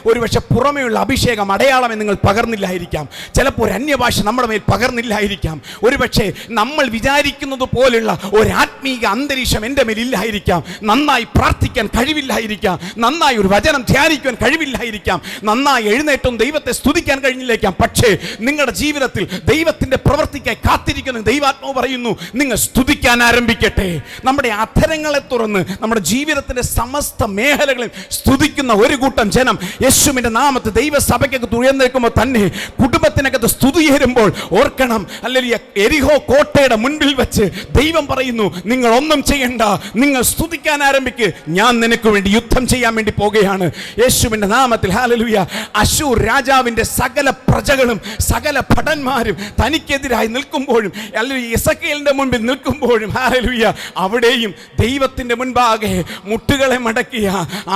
ഒരുപക്ഷെ പുറമേയുള്ള അഭിഷേകം അടയാളമേ നിങ്ങൾ പകർന്നില്ലായിരിക്കാം. ചിലപ്പോൾ അന്യഭാഷ നമ്മുടെ മേൽ പകർന്നില്ലായിരിക്കാം. ഒരുപക്ഷെ നമ്മൾ വിചാരിക്കുന്നത് പോലുള്ള ഒരു ആത്മീക അന്തരീക്ഷം എൻ്റെ മേൽ ഇല്ലായിരിക്കാം. നന്നായി പ്രാർത്ഥിക്കാൻ കഴിവില്ലായിരിക്കാം, നന്നായി ഒരു വചനം ധ്യാനിക്കുവാൻ കഴിവില്ലായിരിക്കാം, നന്നായി എഴുന്നേറ്റും ദൈവത്തെ സ്തുതിക്കാൻ കഴിഞ്ഞില്ലേക്കാം. പക്ഷേ നിങ്ങളുടെ ജീവിതത്തിൽ ദൈവത്തിൻ്റെ പ്രവൃത്തിക്കായി കാത്തിരിക്കുന്ന ദൈവാത്മാവ് പറയുന്നു, നിങ്ങൾ സ്തുതിക്കാൻ ആരംഭിക്കട്ടെ. നമ്മുടെ അധരങ്ങളെ തുറന്ന് നമ്മുടെ ജീവിതത്തിൻ്റെ സമസ്ത മേഖലകളിൽ സ്തുതിക്കുന്ന ഒരു കൂട്ടം ജനം യേശുവിന്റെ നാമത്തിൽ ദൈവസഭയ്ക്കകത്ത് ഉയർന്നേൽക്കുമ്പോൾ തന്നെ കുടുംബത്തിനകത്ത് സ്തുതിയേറുമ്പോൾ ഓർക്കണം, അല്ലെങ്കിൽ എരിഹോ കോട്ടയുടെ മുൻപിൽ വെച്ച് ദൈവം പറയുന്നു, നിങ്ങൾ ഒന്നും ചെയ്യണ്ട, നിങ്ങൾ സ്തുതിക്കാൻ ആരംഭിക്ക്. ഞാൻ നിനക്ക് വേണ്ടി യുദ്ധം ചെയ്യാൻ വേണ്ടി പോകുകയാണ്. യേശുവിന്റെ നാമത്തിൽ ഹല്ലേലൂയ. അശൂർ രാജാവിന്റെ സകല പ്രജകളും സകല ഭടന്മാരും തനിക്കെതിരായി നിൽക്കുമ്പോഴും, അല്ലെങ്കിൽ എസെക്കിയേലിന്റെ മുൻപിൽ നിൽക്കുമ്പോഴും ഹല്ലേലൂയ, അവിടെയും ദൈവത്തിന്റെ മുൻപാകെ മുട്ടുകളെ മടക്കിയ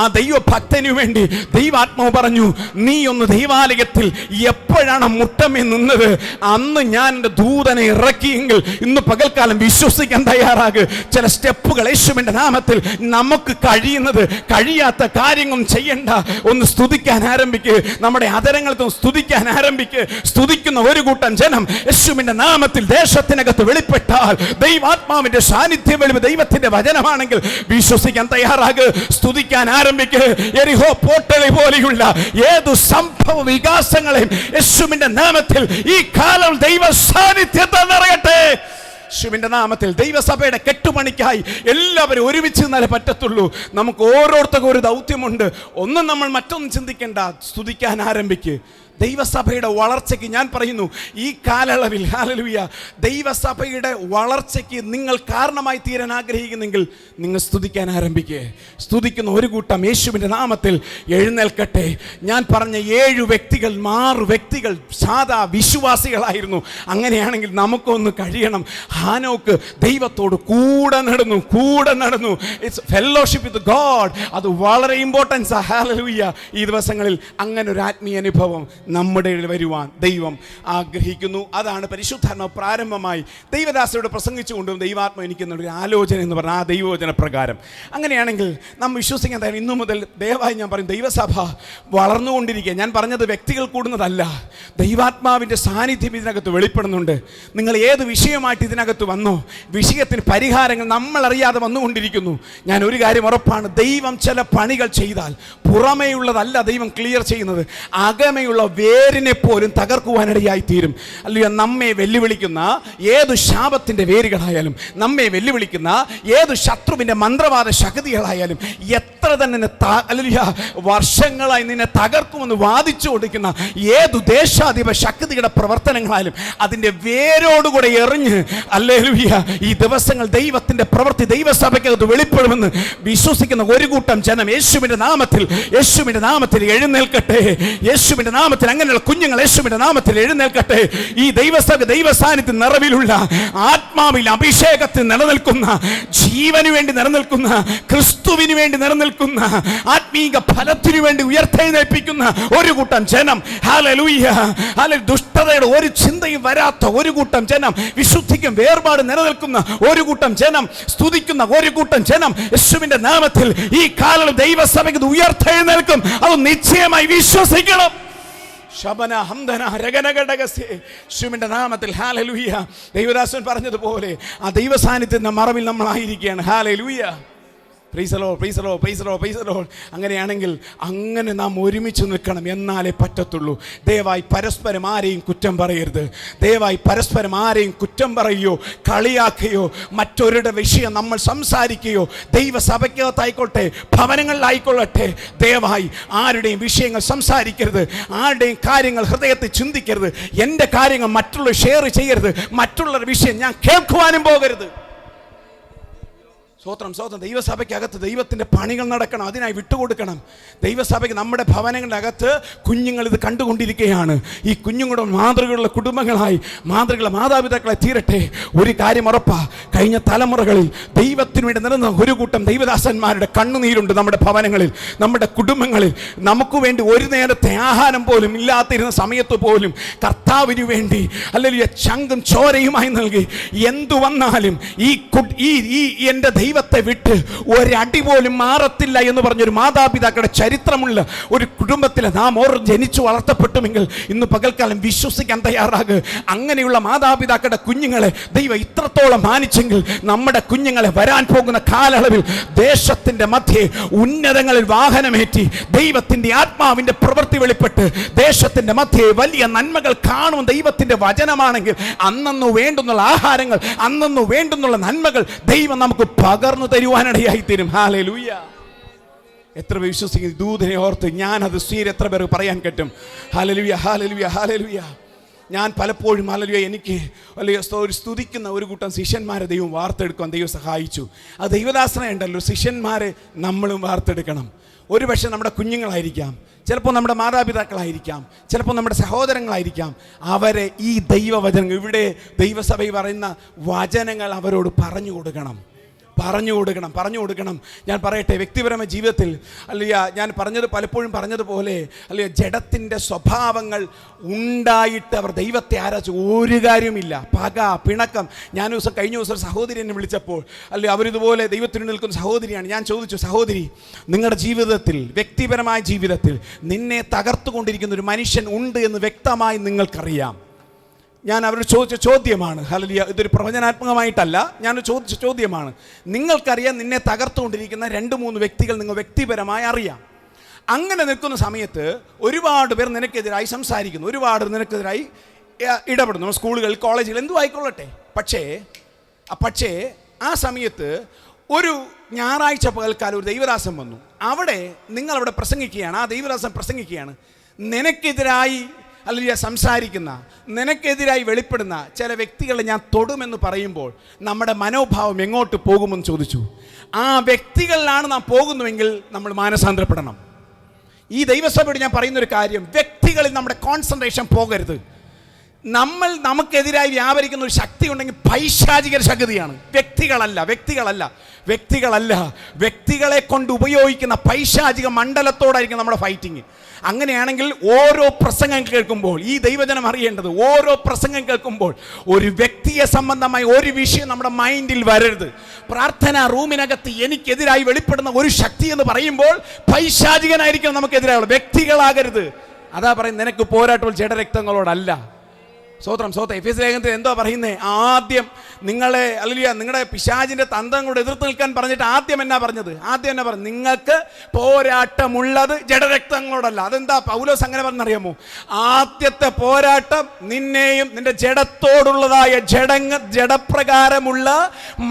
ആ ദൈവഭക്തനു വേണ്ടി ദൈവാത്മാവ് പറഞ്ഞു, നീ ഒന്ന് ദൈവാലയത്തിൽ എപ്പോഴാണ് മുട്ടമേ നിന്നത്, അന്ന് ഞാൻ എൻ്റെ ദൂതനെ ഇറക്കിയെങ്കിൽ ഇന്ന് പകൽക്കാലം വിശ്വസിക്കാൻ തയ്യാറാകു. ചില സ്റ്റെപ്പുകൾ യേശുവിന്റെ നാമത്തിൽ നമുക്ക് കഴിയാത്ത കാര്യങ്ങളും ചെയ്യണ്ട. ഒന്ന് സ്തുതിക്കാൻ ആരംഭിക്ക്. നമ്മുടെ അധരങ്ങളിൽ സ്തുതിക്കാൻ ആരംഭിക്ക്. സ്തുതിക്കുന്ന ഒരു കൂട്ടം ജനം യേശുവിന്റെ നാമത്തിൽ ദേശത്തിനകത്ത് വെളിപ്പെട്ടാൽ, ദൈവാത്മാവിന്റെ സാന്നിധ്യം വെളിവ് ദൈവത്തിന്റെ വചനമാണെങ്കിൽ വിശ്വസിക്കാൻ തയ്യാറാകു. സ്തുതിക്കാൻ ആരംഭിക്ക്. എരിഹോ പോട്ടളി പോലെയുള്ള ഏതു സംഭവ വികാസങ്ങളെയും യേശുവിന്റെ നാമത്തിൽ ഈ കാലം ദൈവ സാന്നിധ്യത്താൽ നിറയട്ടെ. യേശുവിന്റെ നാമത്തിൽ ദൈവസഭയുടെ കെട്ടുപണിക്കായി എല്ലാവരും ഒരുമിച്ച് നിന്നാലേ പറ്റത്തുള്ളൂ. നമുക്ക് ഓരോരുത്തർക്കും ഒരു ദൗത്യമുണ്ട്. ഒന്നും നമ്മൾ മറ്റൊന്നും ചിന്തിക്കേണ്ട, സ്തുതിക്കാൻ ആരംഭിക്ക്. ദൈവസഭയുടെ വളർച്ചയ്ക്ക് ഞാൻ പറയുന്നു, ഈ കാലയളവിൽ ഹല്ലേലൂയ, ദൈവസഭയുടെ വളർച്ചയ്ക്ക് നിങ്ങൾ കാരണമായി തീരാൻ ആഗ്രഹിക്കുന്നെങ്കിൽ നിങ്ങൾ സ്തുതിക്കാൻ ആരംഭിക്കുക. സ്തുതിക്കുന്ന ഒരു കൂട്ടം യേശുവിൻ്റെ നാമത്തിൽ എഴുന്നേൽക്കട്ടെ. ഞാൻ പറഞ്ഞ 7 വ്യക്തികൾ 6 വ്യക്തികൾ സാധാ വിശ്വാസികളായിരുന്നു. അങ്ങനെയാണെങ്കിൽ നമുക്കൊന്ന് കഴിയണം. ഹാനോക്ക് ദൈവത്തോട് കൂടെ നടന്നു. It's fellowship with God. അത് വളരെ ഇമ്പോർട്ടൻസ്. ഹല്ലേലൂയ. ഈ ദിവസങ്ങളിൽ അങ്ങനെ ഒരു ആത്മീയ അനുഭവം നമ്മുടെ വരുവാൻ ദൈവം ആഗ്രഹിക്കുന്നു. അതാണ് പരിശുദ്ധാത്മാവ് പ്രാരംഭമായി ദൈവദാസരോട് പ്രസംഗിച്ചുകൊണ്ടും ദൈവാത്മാവ് എനിക്കെന്നൊരു ആലോചന എന്ന് പറഞ്ഞാൽ ആ ദൈവവചന പ്രകാരം. അങ്ങനെയാണെങ്കിൽ നാം വിശ്വസിക്കാൻ തയ്യാറാണ്. ഇന്നു മുതൽ ദയവായി ഞാൻ പറയും, ദൈവസഭ വളർന്നുകൊണ്ടിരിക്കുക. ഞാൻ പറഞ്ഞത് വ്യക്തികൾ കൂടുന്നതല്ല, ദൈവാത്മാവിൻ്റെ സാന്നിധ്യം ഇതിനകത്ത് വെളിപ്പെടുന്നുണ്ട്. നിങ്ങൾ ഏത് വിഷയമായിട്ട് ഇതിനകത്ത് വന്നോ, വിഷയത്തിന് പരിഹാരങ്ങൾ നമ്മളറിയാതെ വന്നുകൊണ്ടിരിക്കുന്നു. ഞാൻ ഒരു കാര്യം ഉറപ്പാണ്, ദൈവം ചില പണികൾ ചെയ്താൽ പുറമേയുള്ളതല്ല ദൈവം ക്ലിയർ ചെയ്യുന്നത്, അകമയുള്ള വേരിനെ പോലും തകർക്കുവാനിടയായി തീരും. അല്ലയോ, നമ്മെ വെല്ലുവിളിക്കുന്ന ഏതു ശാപത്തിൻ്റെ വേരുകളായാലും, നമ്മെ വെല്ലുവിളിക്കുന്ന ഏതു ശത്രുവിൻ്റെ മന്ത്രവാദ ശക്തികളായാലും, എത്ര തന്നെ വർഷങ്ങളായി നിന്നെ തകർക്കുമെന്ന് വാദിച്ചു കൊടുക്കുന്ന ഏതു ദേശാധിപ ശക്തിയുടെ പ്രവർത്തനങ്ങളായാലും അതിൻ്റെ വേരോടുകൂടെ എറിഞ്ഞ് ഹല്ലേലൂയ ഈ ദിവസങ്ങൾ ദൈവത്തിൻ്റെ പ്രവൃത്തി ദൈവസഭയ്ക്കകത്ത് വെളിപ്പെടുമെന്ന് വിശ്വസിക്കുന്ന ഒരു കൂട്ടം ജനം യേശുവിൻ്റെ നാമത്തിൽ എഴുന്നേൽക്കട്ടെ. യേശുവിൻ്റെ നാമത്തിൽ അങ്ങനെയുള്ള കുഞ്ഞുങ്ങൾ യേശുവിന്റെ നാമത്തിൽ എഴുന്നേൽക്കട്ടെ. ഈ ദൈവസഭ ദൈവസാന്നിധ്യ നിറവിലുള്ള ആത്മാവിൽ അഭിഷേകത്തിൽ നിലനിൽക്കുന്ന, ജീവന് വേണ്ടി നിലനിൽക്കുന്ന, ക്രിസ്തുവിന് വേണ്ടി നിലനിൽക്കുന്ന, ആത്മീക ഫലത്തിനു വേണ്ടി ഉയർത്തെഴുന്നേൽപ്പിക്കുന്ന ഒരു കൂട്ടം ജനം ഹല്ലേലൂയ. ദുഷ്ടതയുടെ ഒരു ചിന്തയും വരാത്ത ഒരു കൂട്ടം ജനം, വിശുദ്ധിക്കും വേർപാട് നിലനിൽക്കുന്ന ഒരു കൂട്ടം ജനം, സ്തുതിക്കുന്ന ഒരു കൂട്ടം ജനം യേശുവിന്റെ നാമത്തിൽ ഈ കാലം ദൈവസഭയ്ക്ക് ഉയർത്തെഴുന്നേൽക്കും. അത് നിശ്ചയമായി വിശ്വസിക്കണം. ശബന ഹംദന രഗനഗടകസേ യേശുവിന്റെ നാമത്തിൽ അങ്ങനെയാണെങ്കിൽ അങ്ങനെ നാം ഒരുമിച്ച് നിൽക്കണം, എന്നാലേ പറ്റത്തുള്ളൂ. ദയവായി പരസ്പരം ആരെയും കുറ്റം പറയരുത്. ദയവായി പരസ്പരം ആരെയും കുറ്റം പറയുകയോ കളിയാക്കുകയോ മറ്റൊരുടെ വിഷയം നമ്മൾ സംസാരിക്കുകയോ ദൈവസഭയ്ക്കകത്തായിക്കോട്ടെ ഭവനങ്ങളിലായിക്കൊള്ളട്ടെ ദയവായി ആരുടെയും വിഷയങ്ങൾ സംസാരിക്കരുത്. ആരുടെയും കാര്യങ്ങൾ ഹൃദയത്തിൽ ചിന്തിക്കരുത്. എൻ്റെ കാര്യങ്ങൾ മറ്റുള്ളവർ ഷെയർ ചെയ്യരുത്. മറ്റുള്ളവരുടെ വിഷയം ഞാൻ കേൾക്കുവാനും പോകരുത്. സ്വോത്രം. ദൈവസഭയ്ക്കകത്ത് ദൈവത്തിൻ്റെ പണികൾ നടക്കണം, അതിനായി വിട്ടുകൊടുക്കണം. ദൈവസഭയ്ക്ക് നമ്മുടെ ഭവനങ്ങളിനകത്ത് കുഞ്ഞുങ്ങൾ ഇത് കണ്ടുകൊണ്ടിരിക്കുകയാണ്. ഈ കുഞ്ഞുങ്ങളുടെ മാതൃകയുള്ള കുടുംബങ്ങളായി മാതൃകയുള്ള മാതാപിതാക്കളെ തീരട്ടെ. ഒരു കാര്യം ഉറപ്പാ, കഴിഞ്ഞ തലമുറകളിൽ ദൈവത്തിനു വേണ്ടി നിലനിന്ന ഒരു കൂട്ടം ദൈവദാസന്മാരുടെ കണ്ണുനീരുണ്ട് നമ്മുടെ ഭവനങ്ങളിൽ, നമ്മുടെ കുടുംബങ്ങളിൽ. നമുക്ക് വേണ്ടി ഒരു നേരത്തെ ആഹാരം പോലും ഇല്ലാത്തിരുന്ന സമയത്ത് പോലും കർത്താവിന് വേണ്ടി അല്ലെങ്കിൽ ചങ്കും ചോരയുമായി നൽകി എന്തു വന്നാലും ഈ എൻ്റെ ദൈവത്തെ വിട്ട് ഒരടി പോലും മാറത്തില്ല എന്ന് പറഞ്ഞൊരു മാതാപിതാക്കളുടെ ചരിത്രമുള്ള ഒരു കുടുംബത്തിൽ നാം ഓർ ജനിച്ചു വളർത്തപ്പെട്ടുമെങ്കിൽ ഇന്ന് പകൽക്കാലം വിശ്വസിക്കാൻ തയ്യാറാകുക. അങ്ങനെയുള്ള മാതാപിതാക്കളുടെ കുഞ്ഞുങ്ങളെ ദൈവം ഇത്രത്തോളം മാനിച്ചെങ്കിൽ നമ്മുടെ കുഞ്ഞുങ്ങളെ വരാൻ പോകുന്ന കാലയളവിൽ ദേശത്തിൻ്റെ മധ്യേ ഉന്നതങ്ങളിൽ വാഹനമേറ്റി ദൈവത്തിൻ്റെ ആത്മാവിൻ്റെ പ്രവൃത്തി വെളിപ്പെട്ട് ദേശത്തിൻ്റെ മധ്യേ വലിയ നന്മകൾ കാണും ദൈവത്തിൻ്റെ വചനമാണെങ്കിൽ അന്നു വേണ്ടുന്നുള്ള ആഹാരങ്ങൾ, അന്നു വേണ്ടുന്നുള്ള നന്മകൾ ദൈവം നമുക്ക് പകർന്നു തരുവാനിടയായി തീരും. ഹല്ലേലൂയ. എത്ര വിശ്വസിക്കുന്നു ദൂതനെ ഓർത്ത് ഞാനത് എത്ര പേർ പറയാൻ പറ്റും. ഹല്ലേലൂയ, ഹല്ലേലൂയ, ഹല്ലേലൂയ. ഞാൻ പലപ്പോഴും ഹല്ലേലൂയ എനിക്ക് ഒരു സ്തുതിക്കുന്ന ഒരു കൂട്ടം ശിഷ്യന്മാരെ ദൈവം വാർത്തെടുക്കാൻ ദൈവം സഹായിച്ചു. ആ ദൈവദാസനെ ഉണ്ടല്ലോ, ശിഷ്യന്മാരെ നമ്മളും വാർത്തെടുക്കണം. ഒരു പക്ഷേ നമ്മുടെ കുഞ്ഞുങ്ങളായിരിക്കാം, ചിലപ്പോൾ നമ്മുടെ മാതാപിതാക്കളായിരിക്കാം, ചിലപ്പോൾ നമ്മുടെ സഹോദരങ്ങളായിരിക്കാം. അവരെ ഈ ദൈവവചനങ്ങൾ, ഇവിടെ ദൈവസഭയിൽ പറയുന്ന വചനങ്ങൾ അവരോട് പറഞ്ഞു കൊടുക്കണം. ഞാൻ പറയട്ടെ, വ്യക്തിപരമായ ജീവിതത്തിൽ ഞാൻ പലപ്പോഴും പറഞ്ഞതുപോലെ ജഡത്തിൻ്റെ സ്വഭാവങ്ങൾ ഉണ്ടായിട്ട് അവർ ദൈവത്തെ ആരാധിച്ചു ഒരു കാര്യവുമില്ല. പക, പിണക്കം. കഴിഞ്ഞ ദിവസം ഒരു സഹോദരി എന്നെ വിളിച്ചപ്പോൾ അവരിതുപോലെ ദൈവത്തിന് നിൽക്കുന്ന സഹോദരിയാണ്. ഞാൻ ചോദിച്ചു, സഹോദരി, നിങ്ങളുടെ ജീവിതത്തിൽ, വ്യക്തിപരമായ ജീവിതത്തിൽ നിന്നെ തകർത്തുകൊണ്ടിരിക്കുന്ന ഒരു മനുഷ്യൻ ഉണ്ട് എന്ന് വ്യക്തമായി നിങ്ങൾക്കറിയാം. ഞാൻ അവരോട് ചോദിച്ച ചോദ്യമാണ്. ഹല്ലേലൂയ. ഇതൊരു പ്രവചനാത്മകമായിട്ടല്ല, ഞാൻ ചോദിച്ച ചോദ്യമാണ്. നിങ്ങൾക്കറിയാം നിന്നെ തകർത്തുകൊണ്ടിരിക്കുന്ന 2-3 വ്യക്തികൾ നിങ്ങൾ വ്യക്തിപരമായി അറിയാം. അങ്ങനെ നിൽക്കുന്ന സമയത്ത് ഒരുപാട് പേർ നിനക്കെതിരായി സംസാരിക്കുന്നു, ഒരുപാട് നിനക്കെതിരായി ഇടപെടുന്നു, സ്കൂളുകൾ, കോളേജുകൾ, എന്തും ആയിക്കൊള്ളട്ടെ. പക്ഷേ ആ സമയത്ത് ഒരു ഞായറാഴ്ച പകൽക്കാലം ഒരു ദൈവദാസൻ വന്നു. നിങ്ങളവിടെ പ്രസംഗിക്കുകയാണ്. ആ ദൈവദാസൻ പ്രസംഗിക്കുകയാണ്, നിനക്കെതിരായി അല്ലെങ്കിൽ സംസാരിക്കുന്ന, നിനക്കെതിരായി വെളിപ്പെടുന്ന ചില വ്യക്തികളെ ഞാൻ തൊടുമെന്ന് പറയുമ്പോൾ നമ്മുടെ മനോഭാവം എങ്ങോട്ട് പോകുമെന്ന് ചോദിച്ചു. ആ വ്യക്തികളിലാണ് നാം പോകുന്നുവെങ്കിൽ നമ്മൾ മാനസാന്തരപ്പെടണം. ഈ ദൈവസഭയോട് ഞാൻ പറയുന്നൊരു കാര്യം, വ്യക്തികളിൽ നമ്മുടെ കോൺസെൻട്രേഷൻ പോകരുത്. നമുക്കെതിരായി വ്യാപരിക്കുന്ന ഒരു ശക്തി ഉണ്ടെങ്കിൽ പൈശാചിക ശക്തിയാണ്, വ്യക്തികളെ കൊണ്ട് ഉപയോഗിക്കുന്ന പൈശാചിക മണ്ഡലത്തോടായിരിക്കും നമ്മുടെ ഫൈറ്റിങ്. അങ്ങനെയാണെങ്കിൽ ഓരോ പ്രസംഗം കേൾക്കുമ്പോൾ, ഈ ദൈവജനം അറിയേണ്ടത്, ഓരോ പ്രസംഗം കേൾക്കുമ്പോൾ ഒരു വ്യക്തിയെ സംബന്ധമായി ഒരു വിഷയം നമ്മുടെ മൈൻഡിൽ വരരുത്. പ്രാർത്ഥനാ റൂമിനകത്ത് എനിക്കെതിരായി വെളിപ്പെടുന്ന ഒരു ശക്തി എന്ന് പറയുമ്പോൾ പൈശാചികനായിരിക്കും നമുക്കെതിരായുള്ള, വ്യക്തികളാകരുത്. അതാ പറയുന്നത്, നിനക്ക് പോരാട്ടം ജഡരക്തങ്ങളോടല്ല. സ്വോത്രം. എഫേസ്യ ലേഖനത്തിൽ എന്തോ പറയുന്നേ, ആദ്യം നിങ്ങളുടെ പിശാചിന്റെ തന്ത്രങ്ങളോട് എതിർത്ത് നിൽക്കാൻ പറഞ്ഞിട്ട് ആദ്യം എന്നാ പറഞ്ഞത്? നിങ്ങൾക്ക് പോരാട്ടമുള്ളത് ജഡരക്തങ്ങളോടല്ല. അതെന്താ പൗലോസ് അങ്ങനെ പറഞ്ഞറിയാമോ? ആദ്യത്തെ പോരാട്ടം നിന്നെയും നിന്റെ ജഡത്തോടുള്ളതായ ജഡപ്രകാരമുള്ള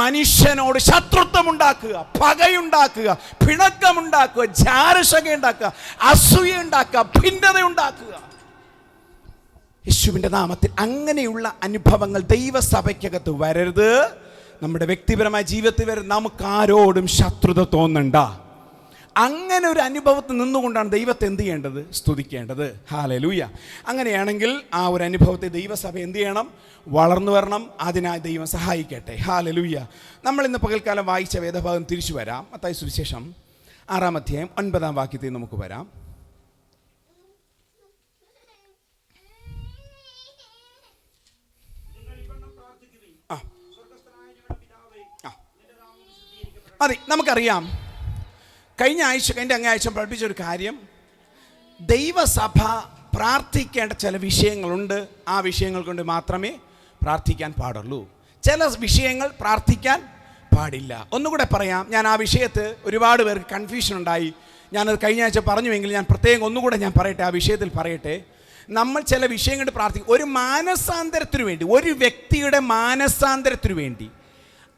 മനുഷ്യനോട് ശത്രുത്വം ഉണ്ടാക്കുക, പകയുണ്ടാക്കുക, പിണക്കമുണ്ടാക്കുക, ജാരശക ഉണ്ടാക്കുക, അസൂയ ഉണ്ടാക്കുക, ഭിന്നത ഉണ്ടാക്കുക. യേശുവിൻ്റെ നാമത്തിൽ അങ്ങനെയുള്ള അനുഭവങ്ങൾ ദൈവസഭയ്ക്കകത്ത് വരരുത്. നമ്മുടെ വ്യക്തിപരമായ ജീവിതത്തിൽ വരെ നമുക്കാരോടും ശത്രുത തോന്നണ്ട. അങ്ങനെ ഒരു അനുഭവത്തിൽ നിന്നുകൊണ്ടാണ് ദൈവത്തെ എന്ത് ചെയ്യേണ്ടത്? സ്തുതിക്കേണ്ടത്. ഹല്ലേലൂയ. അങ്ങനെയാണെങ്കിൽ ആ ഒരു അനുഭവത്തെ ദൈവസഭ എന്ത് ചെയ്യണം? വളർന്നു വരണം. അതിനായി ദൈവം സഹായിക്കട്ടെ. ഹല്ലേലൂയ. നമ്മൾ ഇന്ന് പകൽക്കാലം വായിച്ച വേദഭാഗം തിരിച്ചു വരാം. മത്തായി സുവിശേഷം 6-ാം അധ്യായം 9-ാം വാക്യത്തിൽ നമുക്ക് വരാം. അതെ, നമുക്കറിയാം, കഴിഞ്ഞ അങ്ങേ ആഴ്ച പഠിപ്പിച്ചൊരു കാര്യം, ദൈവസഭ പ്രാർത്ഥിക്കേണ്ട ചില വിഷയങ്ങളുണ്ട്. ആ വിഷയങ്ങൾ കൊണ്ട് മാത്രമേ പ്രാർത്ഥിക്കാൻ പാടുള്ളൂ. ചില വിഷയങ്ങൾ പ്രാർത്ഥിക്കാൻ പാടില്ല. ഒന്നുകൂടെ പറയാം, ഞാൻ ആ വിഷയത്ത് ഒരുപാട് പേർക്ക് കൺഫ്യൂഷൻ ഉണ്ടായി. ഞാനത് കഴിഞ്ഞ ആഴ്ച പറഞ്ഞുവെങ്കിൽ ഞാൻ പ്രത്യേകം ഒന്നുകൂടെ ഞാൻ പറയട്ടെ, ആ വിഷയത്തിൽ പറയട്ടെ. നമ്മൾ ചില വിഷയങ്ങൾ പ്രാർത്ഥിക്കും. ഒരു മാനസാന്തരത്തിനു വേണ്ടി, ഒരു വ്യക്തിയുടെ മാനസാന്തരത്തിനു വേണ്ടി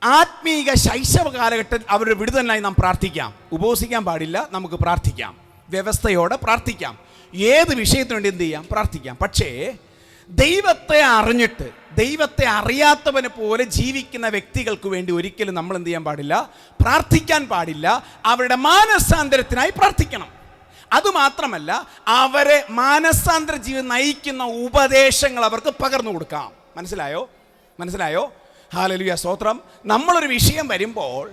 ആത്മീക ശൈശവ കാലഘട്ടത്തിൽ അവരുടെ വിടുതലിനായി നാം പ്രാർത്ഥിക്കാം. ഉപവസിക്കാൻ പാടില്ല, നമുക്ക് പ്രാർത്ഥിക്കാം, വ്യവസ്ഥയോടെ പ്രാർത്ഥിക്കാം. ഏത് വിഷയത്തിനു വേണ്ടി എന്ത് ചെയ്യാം? പ്രാർത്ഥിക്കാം. പക്ഷേ ദൈവത്തെ അറിഞ്ഞിട്ട് ദൈവത്തെ അറിയാത്തവനെ പോലെ ജീവിക്കുന്ന വ്യക്തികൾക്ക് വേണ്ടി ഒരിക്കലും നമ്മൾ എന്ത് ചെയ്യാൻ പാടില്ല? പ്രാർത്ഥിക്കാൻ പാടില്ല. അവരുടെ മാനസാന്തരത്തിനായി പ്രാർത്ഥിക്കണം. അതുമാത്രമല്ല, അവരെ മാനസാന്തര ജീവിതം നയിക്കുന്ന ഉപദേശങ്ങൾ അവർക്ക് പകർന്നു കൊടുക്കാം. മനസ്സിലായോ? ഹല്ലേലൂയ, സ്തോത്രം. നമ്മളൊരു വിഷയം വരുമ്പോൾ,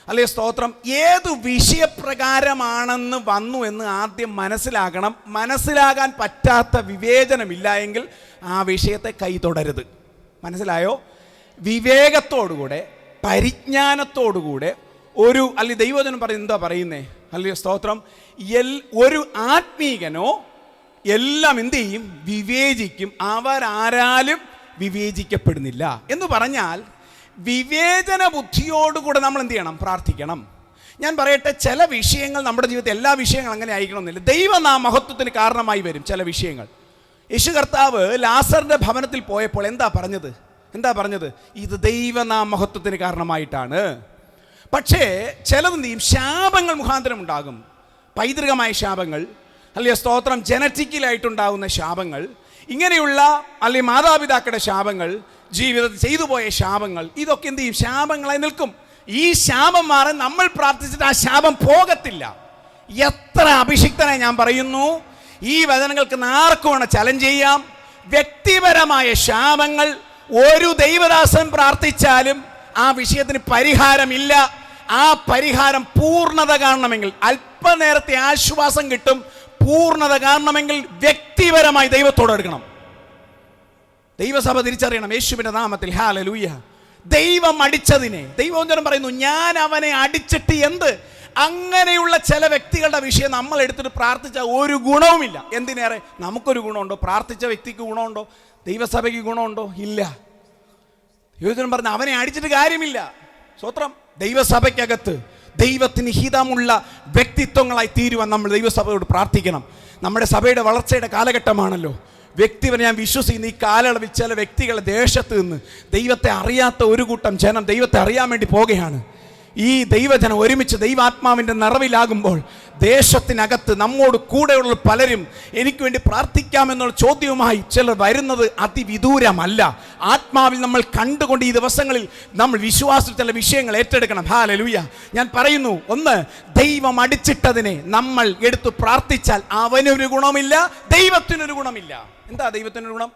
അല്ലേ സ്തോത്രം, ഏത് വിഷയപ്രകാരമാണെന്ന് വന്നു എന്ന് ആദ്യം മനസ്സിലാക്കണം. മനസ്സിലാകാൻ പറ്റാത്ത വിവേചനമില്ല എങ്കിൽ ആ വിഷയത്തെ കൈ തൊടരുത്. മനസ്സിലായോ? വിവേകത്തോടുകൂടെ, പരിജ്ഞാനത്തോടുകൂടെ അല്ലെ ദൈവജനം പറയുന്നത് എന്താ പറയുന്നേ? അല്ലയോ സ്തോത്രം, ഒരു ആത്മീകനോ എല്ലാം എന്ത് ചെയ്യും? വിവേചിക്കും. അവരാരാലും വിവേചിക്കപ്പെടുന്നില്ല എന്ന് പറഞ്ഞാൽ വിവേചന ബുദ്ധിയോടുകൂടെ നമ്മൾ എന്ത് ചെയ്യണം? പ്രാർത്ഥിക്കണം. ഞാൻ പറയട്ടെ, ചില വിഷയങ്ങൾ നമ്മുടെ ജീവിതത്തിൽ, എല്ലാ വിഷയങ്ങളും അങ്ങനെ ആയിരിക്കണമെന്നില്ല. ദൈവനാമഹത്വത്തിന് കാരണമായി വരും ചില വിഷയങ്ങൾ. യേശു കർത്താവ് ലാസറിന്റെ ഭവനത്തിൽ പോയപ്പോൾ എന്താ പറഞ്ഞത്? ഇത് ദൈവനാമഹത്വത്തിന് കാരണമായിട്ടാണ്. പക്ഷേ ചിലതെന്ത് ചെയ്യും? ശാപങ്ങൾ മുഖാന്തരം ഉണ്ടാകും. പൈതൃകമായ ശാപങ്ങൾ, അല്ലെങ്കിൽ സ്തോത്രം, ജനറ്റിക്കലായിട്ടുണ്ടാകുന്ന ശാപങ്ങൾ, ഇങ്ങനെയുള്ള അല്ലെങ്കിൽ മാതാപിതാക്കളുടെ ശാപങ്ങൾ, ജീവിതത്തിൽ ചെയ്തു പോയ ശാപങ്ങൾ, ഇതൊക്കെ എന്ത് ചെയ്യും? ശാപങ്ങളായി നിൽക്കും. ഈ ശാപം മാറാൻ നമ്മൾ പ്രാർത്ഥിച്ചിട്ട് ആ ശാപം പോകത്തില്ല. എത്ര അഭിഷിക്തനായി ഞാൻ പറയുന്നു, ഈ വചനങ്ങൾക്ക് ആർക്കുമാണ് ചലഞ്ച് ചെയ്യാം. വ്യക്തിപരമായ ശാപങ്ങൾ ഒരു ദൈവദാസൻ പ്രാർത്ഥിച്ചാലും ആ വിഷയത്തിന് പരിഹാരമില്ല. ആ പരിഹാരം പൂർണ്ണത കാണണമെങ്കിൽ, അല്പനേരത്തെ ആശ്വാസം കിട്ടും. പൂർണ്ണത കാണണമെങ്കിൽ വ്യക്തിപരമായി ദൈവത്തോട് എടുക്കണം. ദൈവസഭ തിരിച്ചറിയണം യേശുവിന്റെ നാമത്തിൽ. ഹല്ലേലൂയ. ദൈവം അടിച്ചതിനെ, ദൈവവചനം പറയുന്നു, ഞാൻ അവനെ അടിച്ചിട്ട് എന്ത്? അങ്ങനെയുള്ള ചില വ്യക്തികളുടെ വിഷയം നമ്മൾ എടുത്തിട്ട് പ്രാർത്ഥിച്ചാൽ ഒരു ഗുണവുമില്ല. എന്തിനേറെ, നമുക്കൊരു ഗുണമുണ്ടോ? പ്രാർത്ഥിച്ച വ്യക്തിക്ക് ഗുണമുണ്ടോ? ദൈവസഭയ്ക്ക് ഗുണമുണ്ടോ? ഇല്ല. ദൈവവചനം പറഞ്ഞ അവനെ അടിച്ചിട്ട് കാര്യമില്ല. സ്തോത്രം. ദൈവസഭയ്ക്കകത്ത് ദൈവത്തിന് ഹിതമുള്ള വ്യക്തിത്വങ്ങളായി തീരുവാൻ നമ്മൾ ദൈവസഭയോട് പ്രാർത്ഥിക്കണം. നമ്മുടെ സഭയുടെ വളർച്ചയുടെ കാലഘട്ടമാണല്ലോ. വ്യക്തിപരം ഞാൻ വിശ്വസിക്കുന്ന ഈ കാലയളവിൽ ചില വ്യക്തികളെ ദേശത്ത് നിന്ന് ദൈവത്തെ അറിയാത്ത ഒരു കൂട്ടം ജനം ദൈവത്തെ അറിയാൻ വേണ്ടി പോകുകയാണ്. ഈ ദൈവജനം ഒരുമിച്ച് ദൈവാത്മാവിൻ്റെ നിറവിലാകുമ്പോൾ ദേശത്തിനകത്ത് നമ്മോട് കൂടെയുള്ള പലരും എനിക്ക് വേണ്ടി പ്രാർത്ഥിക്കാമെന്നുള്ള ചോദ്യവുമായി ചിലർ വരുന്നത് അതിവിദൂരമല്ല. ആത്മാവിൽ നമ്മൾ കണ്ടുകൊണ്ട് ഈ ദിവസങ്ങളിൽ നമ്മൾ വിശ്വാസത്തിൽ ചില വിഷയങ്ങൾ ഏറ്റെടുക്കണം. ഹല്ലേലൂയ. ഞാൻ പറയുന്നു, ഒന്ന്, ദൈവം അടിച്ചിട്ടതിനെ നമ്മൾ എടുത്ത് പ്രാർത്ഥിച്ചാൽ അവനൊരു ഗുണമില്ല, ദൈവത്തിനൊരു ഗുണമില്ല. എന്താ ദൈവത്തിനൊരു ഗുണം?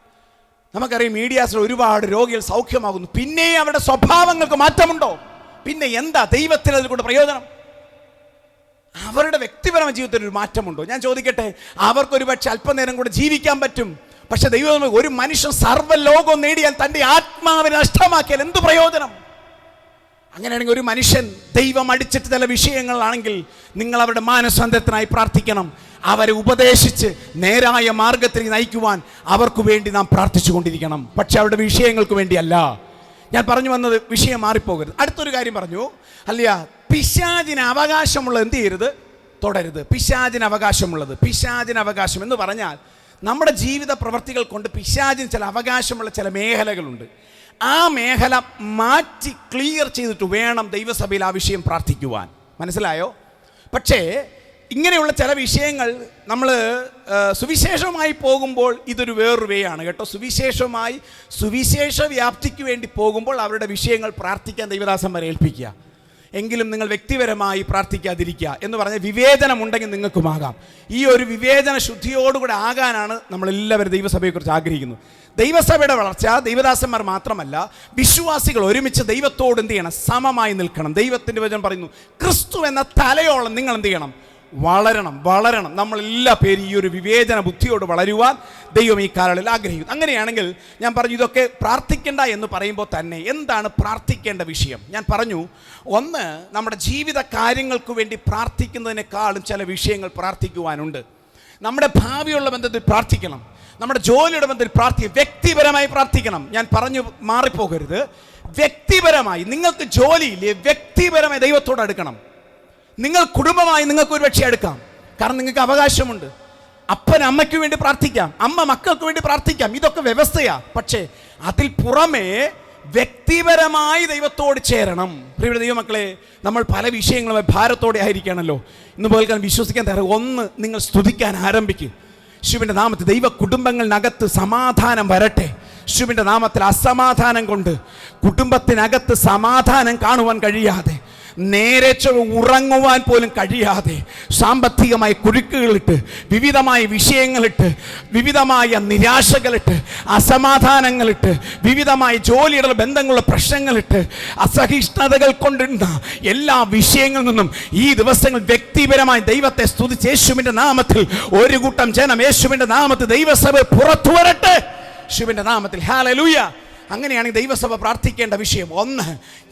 നമുക്കറിയാം, മീഡിയാസിൽ ഒരുപാട് രോഗികൾ സൗഖ്യമാകുന്നു. പിന്നെ അവരുടെ സ്വഭാവങ്ങൾക്ക് മാറ്റമുണ്ടോ? പിന്നെ എന്താ ദൈവത്തിന് അതിൽക്കൊണ്ട് പ്രയോജനം? അവരുടെ വ്യക്തിപരമായ ജീവിതത്തിൽ ഒരു മാറ്റമുണ്ടോ? ഞാൻ ചോദിക്കട്ടെ, അവർക്കൊരു പക്ഷെ അല്പനേരം കൂടെ ജീവിക്കാൻ പറ്റും. പക്ഷെ ദൈവം, ഒരു മനുഷ്യൻ സർവ്വലോകം നേടിയാൽ തൻ്റെ ആത്മാവിനെ നഷ്ടമാക്കിയാൽ എന്ത് പ്രയോജനം? അങ്ങനെയാണെങ്കിൽ ഒരു മനുഷ്യൻ ദൈവം അടിച്ചിട്ട് ചില വിഷയങ്ങളാണെങ്കിൽ നിങ്ങൾ അവരുടെ മാനസാന്തരത്തിനായി പ്രാർത്ഥിക്കണം. അവരെ ഉപദേശിച്ച് നേരായ മാർഗത്തിൽ നയിക്കുവാൻ അവർക്ക് വേണ്ടി നാം പ്രാർത്ഥിച്ചു കൊണ്ടിരിക്കണം. പക്ഷെ അവരുടെ വിഷയങ്ങൾക്ക് വേണ്ടിയല്ല. ഞാൻ പറഞ്ഞു വന്നത്, വിഷയം മാറിപ്പോകരുത്. അടുത്തൊരു കാര്യം പറഞ്ഞു, അല്ല, പിശാചിന് അവകാശമുള്ളത് എന്ത് ചെയ്യരുത്? തൊടരുത്. പിശാചിന് അവകാശം എന്ന് പറഞ്ഞാൽ നമ്മുടെ ജീവിത പ്രവർത്തികൾ കൊണ്ട് പിശാചിന് ചില അവകാശമുള്ള ചില മേഖലകളുണ്ട്. ആ മേഖല മാറ്റി ക്ലിയർ ചെയ്തിട്ട് വേണം ദൈവസഭയിൽ ആ വിഷയം പ്രാർത്ഥിക്കുവാൻ. മനസ്സിലായോ? പക്ഷേ ഇങ്ങനെയുള്ള ചില വിഷയങ്ങൾ നമ്മൾ സുവിശേഷമായി പോകുമ്പോൾ ഇതൊരു വേറൊരു വേ ആണ് കേട്ടോ. സുവിശേഷ വ്യാപ്തിക്ക് വേണ്ടി പോകുമ്പോൾ അവരുടെ വിഷയങ്ങൾ പ്രാർത്ഥിക്കാൻ ദൈവദാസന്മാരെ ഏൽപ്പിക്കുക. എങ്കിലും നിങ്ങൾ വ്യക്തിപരമായി പ്രാർത്ഥിക്കാതിരിക്കുക എന്ന് പറഞ്ഞാൽ വിവേചനമുണ്ടെങ്കിൽ നിങ്ങൾക്കുമാകാം. ഈ ഒരു വിവേചന ശുദ്ധിയോടുകൂടെ ആകാനാണ് നമ്മളെല്ലാവരും ദൈവസഭയെക്കുറിച്ച് ആഗ്രഹിക്കുന്നത്. ദൈവസഭയുടെ വളർച്ച ദൈവദാസന്മാർ മാത്രമല്ല, വിശ്വാസികൾ ഒരുമിച്ച് ദൈവത്തോട് എന്ത് ചെയ്യണം? സമമായി നിൽക്കണം. ദൈവത്തിൻ്റെ വചനം പറയുന്നു, ക്രിസ്തു എന്ന തലയോളം നിങ്ങൾ എന്ത് ചെയ്യണം? വളരണം. നമ്മളെല്ലാ പേരും ഈ ഒരു വിവേചന ബുദ്ധിയോട് വളരുവാൻ ദൈവം ഈ കാലങ്ങളിൽ ആഗ്രഹിക്കുന്നു. അങ്ങനെയാണെങ്കിൽ ഞാൻ പറഞ്ഞു, ഇതൊക്കെ പ്രാർത്ഥിക്കേണ്ട എന്ന് പറയുമ്പോൾ തന്നെ എന്താണ് പ്രാർത്ഥിക്കേണ്ട വിഷയം? ഞാൻ പറഞ്ഞു, ഒന്ന്, നമ്മുടെ ജീവിത കാര്യങ്ങൾക്ക് വേണ്ടി പ്രാർത്ഥിക്കുന്നതിനേക്കാളും ചില വിഷയങ്ങൾ പ്രാർത്ഥിക്കുവാനുണ്ട്. നമ്മുടെ ഭാവിയുള്ള ബന്ധത്തിൽ പ്രാർത്ഥിക്കണം. നമ്മുടെ ജോലിയുടെ ബന്ധത്തിൽ വ്യക്തിപരമായി പ്രാർത്ഥിക്കണം. ഞാൻ പറഞ്ഞു മാറിപ്പോകരുത്. വ്യക്തിപരമായി നിങ്ങൾക്ക് ജോലിയില്ലേ, വ്യക്തിപരമായി ദൈവത്തോട് അടുക്കണം. നിങ്ങൾ കുടുംബമായി നിങ്ങൾക്ക് ഒരു പക്ഷേ അടുക്കാം, കാരണം നിങ്ങൾക്ക് അവകാശമുണ്ട്. അപ്പൻ അമ്മയ്ക്ക് വേണ്ടി പ്രാർത്ഥിക്കാം, അമ്മ മക്കൾക്ക് വേണ്ടി പ്രാർത്ഥിക്കാം, ഇതൊക്കെ വ്യവസ്ഥയാ. പക്ഷേ അതിൽ പുറമേ വ്യക്തിപരമായി ദൈവത്തോട് ചേരണം. പ്രിയപ്പെട്ട ദൈവമക്കളെ, നമ്മൾ പല വിഷയങ്ങളുമായി ഭാരത്തോടെ ആയിരിക്കണമല്ലോ. ഇന്ന് പോലും വിശ്വസിക്കാൻ തയ്യാറ്. ഒന്ന്, നിങ്ങൾ സ്തുതിക്കാൻ ആരംഭിക്കും. യേശുവിൻ്റെ നാമത്തിൽ ദൈവ കുടുംബങ്ങളിനകത്ത് സമാധാനം വരട്ടെ. യേശുവിൻ്റെ നാമത്തിൽ അസമാധാനം കൊണ്ട് കുടുംബത്തിനകത്ത് സമാധാനം കാണുവാൻ കഴിയാതെ, നേരെ ഉറങ്ങുവാൻ പോലും കഴിയാതെ, സാമ്പത്തികമായ കുരുക്കുകളിട്ട്, വിവിധമായ വിഷയങ്ങളിട്ട്, വിവിധമായ നിരാശകളിട്ട്, അസമാധാനങ്ങളിട്ട്, വിവിധമായ ജോലിയുടെ ബന്ധങ്ങളുള്ള പ്രശ്നങ്ങളിട്ട്, അസഹിഷ്ണുതകൾ കൊണ്ടിരുന്ന എല്ലാ വിഷയങ്ങളിൽ നിന്നും ഈ ദിവസങ്ങൾ വ്യക്തിപരമായി ദൈവത്തെ സ്തുതിച്ച് യേശുവിൻ്റെ നാമത്തിൽ ഒരു കൂട്ടം ജനം യേശുവിൻ്റെ നാമത്തിൽ ദൈവസഭ പുറത്തു വരട്ടെ. യേശുവിൻ്റെ നാമത്തിൽ ഹല്ലേലൂയ. അങ്ങനെയാണെങ്കിൽ ദൈവസഭ പ്രാർത്ഥിക്കേണ്ട വിഷയം ഒന്ന്,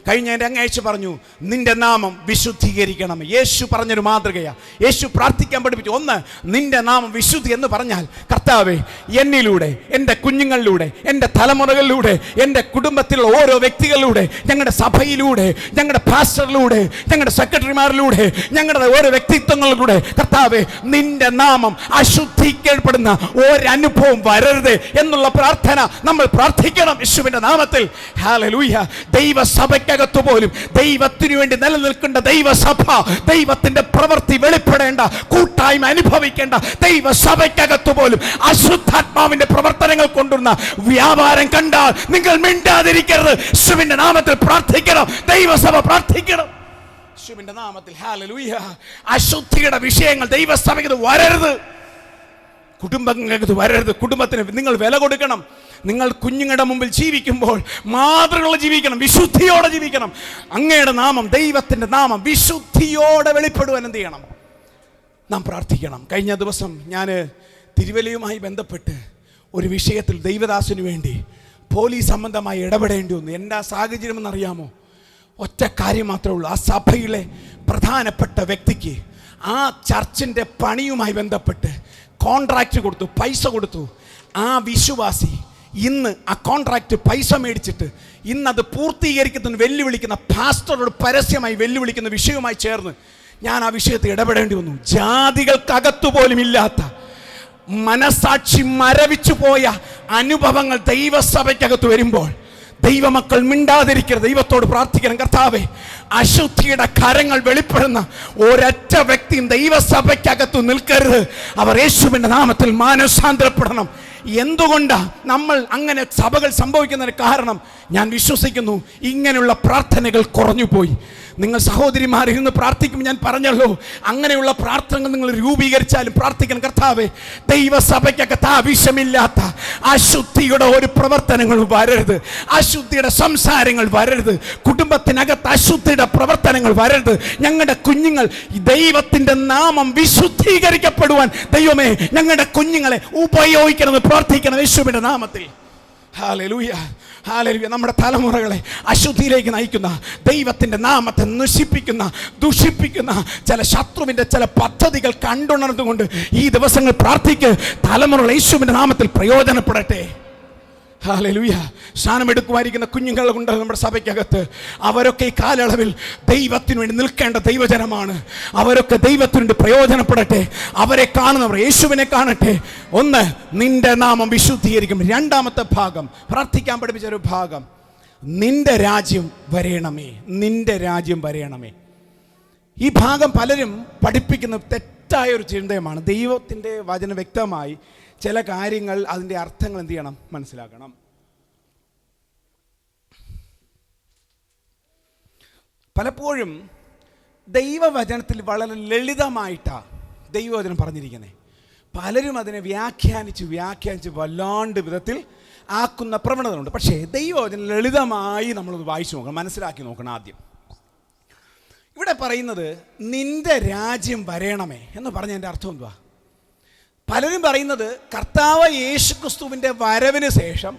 കഴിഞ്ഞ അങ്ങാഴ്ച പറഞ്ഞു, നിന്റെ നാമം വിശുദ്ധീകരിക്കണം. യേശു പറഞ്ഞൊരു മാതൃകയാണ്. യേശു പ്രാർത്ഥിക്കാൻ പഠിപ്പിച്ചു. ഒന്ന്, നിന്റെ നാമം വിശുദ്ധി എന്ന് പറഞ്ഞാൽ, കർത്താവേ, എന്നിലൂടെ, എൻ്റെ കുഞ്ഞുങ്ങളിലൂടെ, എൻ്റെ തലമുറകളിലൂടെ, എൻ്റെ കുടുംബത്തിലുള്ള ഓരോ വ്യക്തികളിലൂടെ, ഞങ്ങളുടെ സഭയിലൂടെ, ഞങ്ങളുടെ പാസ്റ്ററിലൂടെ, ഞങ്ങളുടെ സെക്രട്ടറിമാരിലൂടെ, ഞങ്ങളുടെ ഓരോ വ്യക്തിത്വങ്ങളിലൂടെ, കർത്താവേ, നിന്റെ നാമം അശുദ്ധിക്കപ്പെടുന്ന ഒരനുഭവം വരരുത് എന്നുള്ള പ്രാർത്ഥന നമ്മൾ പ്രാർത്ഥിക്കണം യേശുവിൻ്റെ നാമത്തിൽ. ഹല്ലേലൂയ. ദൈവസഭയ്ക്കകത്ത് പോലും ദൈവത്തിനു വേണ്ടി നിലനിൽക്കേണ്ട ദൈവസഭ, ദൈവത്തിന്റെ പ്രവൃത്തി വെളിപ്പെടേണ്ട കൂട്ടായ്മ അനുഭവിക്കേണ്ട ദൈവസഭയ്ക്കകത്ത് പോലും അശുദ്ധാത്മാവിന്റെ പ്രവർത്തനങ്ങൾ കൊണ്ടുവന്ന വ്യാപാരം കണ്ടാൽ നിങ്ങൾ മിണ്ടാതിരിക്കരുത്. യേശുവിന്റെ നാമത്തിൽ പ്രാർത്ഥിക്കണം. ദൈവസഭ പ്രാർത്ഥിക്കണം യേശുവിന്റെ നാമത്തിൽ. ഹല്ലേലൂയ. അശുദ്ധിയുടെ വിഷയങ്ങൾ ദൈവസഭയ്ക്ക് വരരുത്, കുടുംബങ്ങൾക്ക് വരരുത്. കുടുംബത്തിന് നിങ്ങൾ വില കൊടുക്കണം. നിങ്ങൾ കുഞ്ഞുങ്ങളുടെ മുമ്പിൽ ജീവിക്കുമ്പോൾ മാതൃകകൾ ജീവിക്കണം, വിശുദ്ധിയോടെ ജീവിക്കണം. അങ്ങയുടെ നാമം, ദൈവത്തിൻ്റെ നാമം വിശുദ്ധിയോടെ വെളിപ്പെടുവാൻ എന്ത് ചെയ്യണം? നാം പ്രാർത്ഥിക്കണം. കഴിഞ്ഞ ദിവസം ഞാൻ തിരുവല്ലയുമായി ബന്ധപ്പെട്ട് ഒരു വിഷയത്തിൽ ദൈവദാസന് വേണ്ടി പോലീസ് സംബന്ധമായി ഇടപെടേണ്ടി വന്നു. എന്താ സാഹചര്യം എന്നറിയാമോ? ഒറ്റ കാര്യം മാത്രമേ ഉള്ളൂ. ആ സഭയിലെ പ്രധാനപ്പെട്ട വ്യക്തിക്ക് ആ ചർച്ചിൻ്റെ പണിയുമായി ബന്ധപ്പെട്ട് കോൺട്രാക്റ്റ് കൊടുത്തു, പൈസ കൊടുത്തു. ആ വിശ്വാസി ഇന്ന് ആ കോൺട്രാക്റ്റ് പൈസ മേടിച്ചിട്ട് ഇന്നത് പൂർത്തീകരിക്കുന്നതിന് വെല്ലുവിളിക്കുന്ന പാസ്റ്ററോട് പരസ്യമായി വെല്ലുവിളിക്കുന്ന വിഷയവുമായി ചേർന്ന് ഞാൻ ആ വിഷയത്തിൽ ഇടപെടേണ്ടി വന്നു. ജാതികൾക്കകത്തു പോലും ഇല്ലാത്ത, മനസാക്ഷി മരവിച്ചു പോയ അനുഭവങ്ങൾ ദൈവസഭയ്ക്കകത്ത് വരുമ്പോൾ ദൈവമക്കൾ മിണ്ടാതിരിക്കരുത്. ദൈവത്തോട് പ്രാർത്ഥിക്കണം. കർത്താവേ, അശുദ്ധിയുടെ കരങ്ങൾ വെളിപ്പെടുന്ന ഒരൊറ്റ വ്യക്തിയും ദൈവസഭയ്ക്കകത്ത് നിൽക്കരുത്. അവർ യേശുവിൻ്റെ നാമത്തിൽ മാനസാന്തരപ്പെടണം. എന്തുകൊണ്ടാ നമ്മൾ അങ്ങനെ സഭകൾ സംഭവിക്കുന്നതിന് കാരണം ഞാൻ വിശ്വസിക്കുന്നു, ഇങ്ങനെയുള്ള പ്രാർത്ഥനകൾ കുറഞ്ഞുപോയി. നിങ്ങൾ സഹോദരിമാരിൽ പ്രാർത്ഥിക്കുമ്പോൾ ഞാൻ പറഞ്ഞല്ലോ, അങ്ങനെയുള്ള പ്രാർത്ഥനകൾ നിങ്ങൾ രൂപീകരിച്ചാലും പ്രാർത്ഥിക്കണം. കർത്താവേ, ദൈവസഭയ്ക്കകത്ത് ആവശ്യമില്ലാത്ത അശുദ്ധിയുടെ ഒരു പ്രവർത്തനങ്ങൾ വരരുത്, അശുദ്ധിയുടെ സംസാരങ്ങൾ വരരുത്, കുടുംബത്തിനകത്ത് അശുദ്ധിയുടെ പ്രവർത്തനങ്ങൾ വരരുത്. ഞങ്ങളുടെ കുഞ്ഞുങ്ങൾ ദൈവത്തിൻ്റെ നാമം വിശുദ്ധീകരിക്കപ്പെടുവാൻ ദൈവമേ ഞങ്ങളുടെ കുഞ്ഞുങ്ങളെ ഉപയോഗിക്കണമെന്ന് പ്രാർത്ഥിക്കണം യേശുവിൻ്റെ നാമത്തിൽ. Hallelujah, hallelujah. നമ്മുടെ തലമുറകളെ അശുദ്ധിയിലേക്ക് നയിക്കുന്ന, ദൈവത്തിൻ്റെ നാമത്തെ നശിപ്പിക്കുന്ന, ദുഷിപ്പിക്കുന്ന ചില ശത്രുവിൻ്റെ ചില പദ്ധതികൾ കണ്ടുണർന്നുകൊണ്ട് ഈ ദിവസങ്ങൾ പ്രാർത്ഥിക്ക്. തലമുറകൾ യേശുവിൻ്റെ നാമത്തിൽ പ്രയോജനപ്പെടട്ടെ. ഹല്ലേലൂയ. സ്നാനമെടുക്കുമായിരിക്കുന്ന കുഞ്ഞുങ്ങളുണ്ട് നമ്മുടെ സഭയ്ക്കകത്ത്. അവരൊക്കെ ഈ കാലയളവിൽ ദൈവത്തിനു വേണ്ടി നിൽക്കേണ്ട ദൈവജനമാണ്. അവരൊക്കെ ദൈവത്തിനു വേണ്ടി പ്രയോജനപ്പെടട്ടെ. അവരെ കാണുന്നവർ യേശുവിനെ കാണട്ടെ. ഒന്ന്, നിന്റെ നാമം വിശുദ്ധീകരിക്കും. രണ്ടാമത്തെ ഭാഗം, പ്രാർത്ഥിക്കാൻ പഠിപ്പിച്ച ഒരു ഭാഗം, നിന്റെ രാജ്യം വരേണമേ, നിന്റെ രാജ്യം വരേണമേ. ഈ ഭാഗം പലരും പഠിപ്പിക്കുന്ന തെറ്റായ ഒരു ചിന്തയമാണ്. ദൈവത്തിൻ്റെ വചനം വ്യക്തമായി ചില കാര്യങ്ങൾ, അതിൻ്റെ അർത്ഥങ്ങൾ എന്ത് ചെയ്യണം? മനസ്സിലാക്കണം. പലപ്പോഴും ദൈവവചനത്തിൽ വളരെ ലളിതമായിട്ടാണ് ദൈവവചനം പറഞ്ഞിരിക്കുന്നത്. പലരും അതിനെ വ്യാഖ്യാനിച്ച് വല്ലാണ്ട് വിധത്തിൽ ആക്കുന്ന പ്രവണതയുണ്ട്. പക്ഷേ ദൈവവചനം ലളിതമായി നമ്മളത് വായിച്ചു നോക്കണം, മനസ്സിലാക്കി നോക്കണം. ആദ്യം ഇവിടെ പറയുന്നത് നിന്റെ രാജ്യം വരേണമേ എന്ന് പറഞ്ഞതിൻ്റെ അർത്ഥം എന്തുവാ? പലരും പറയുന്നത് കർത്താവ് യേശുക്രിസ്തുവിൻ്റെ വരവിന് ശേഷം